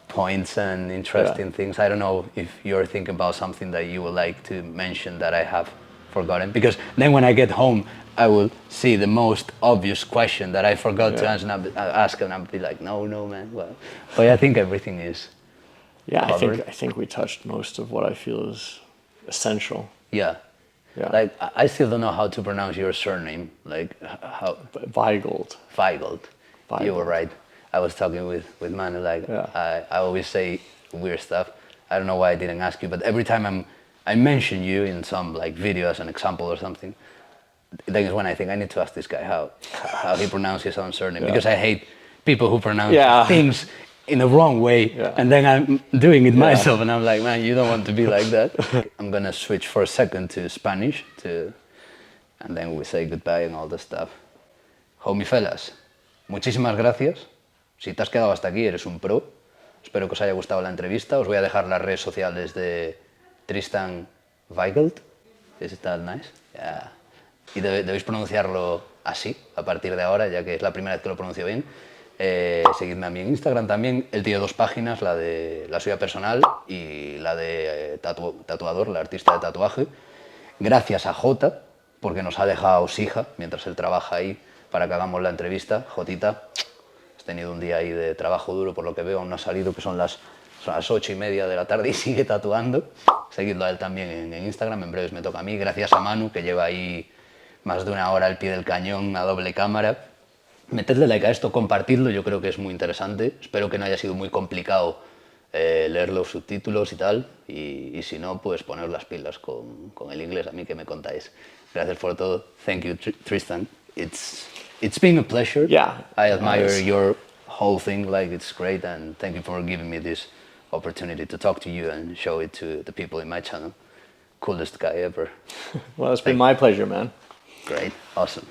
points and interesting things. I don't know if you're thinking about something that you would like to mention that I have forgotten, because then when I get home I will see the most obvious question that I forgot to answer, and I'll ask, and I'll be like, no man, well, but I think everything is covered. I think we touched most of what I feel is essential. Like I still don't know how to pronounce your surname, like how... Weigelt. You were right. I was talking with Manu, like I always say weird stuff. I don't know why I didn't ask you, but every time I mention you in some like video as an example or something, Then is when I think I need to ask this guy how he pronounces his own surname, because I hate people who pronounce things in the wrong way, and then I'm doing it myself, and I'm like, man, you don't want to be like that. I'm gonna switch for a second to Spanish, and then we say goodbye and all the stuff. Homie fellas, muchísimas gracias. Si te has quedado hasta aquí, eres un pro. Espero que os haya gustado la entrevista. Os voy a dejar las redes sociales de Tristan Weigelt. ¿Es that nice? Yeah. Y debéis pronunciarlo así a partir de ahora, ya que es la primera vez que lo pronuncio bien. Seguidme a mí en Instagram también. Él tiene 2 páginas, la de la suya personal y la de tatuador, la artista de tatuaje. Gracias a Jota, porque nos ha dejado Sija mientras él trabaja ahí para que hagamos la entrevista. Jotita, has tenido un día ahí de trabajo duro, por lo que veo, aún no ha salido, que son las 8:30 de la tarde y sigue tatuando. Seguidlo a él también en Instagram, en breves me toca a mí. Gracias a Manu, que lleva ahí más de una hora al pie del cañón, a doble cámara. Metedle like a esto, compartidlo, yo creo que es muy interesante. Espero que no haya sido muy complicado leer los subtítulos y tal. Y si no, pues poneros las pilas con el inglés, a mí que me contáis. Gracias por todo. Thank you, Tristan. It's been a pleasure. Yeah. I admire your whole thing, like it's great, and thank you for giving me this opportunity to talk to you and show it to the people in my channel. Coolest guy ever. Well, it's been my pleasure, man. Great, awesome.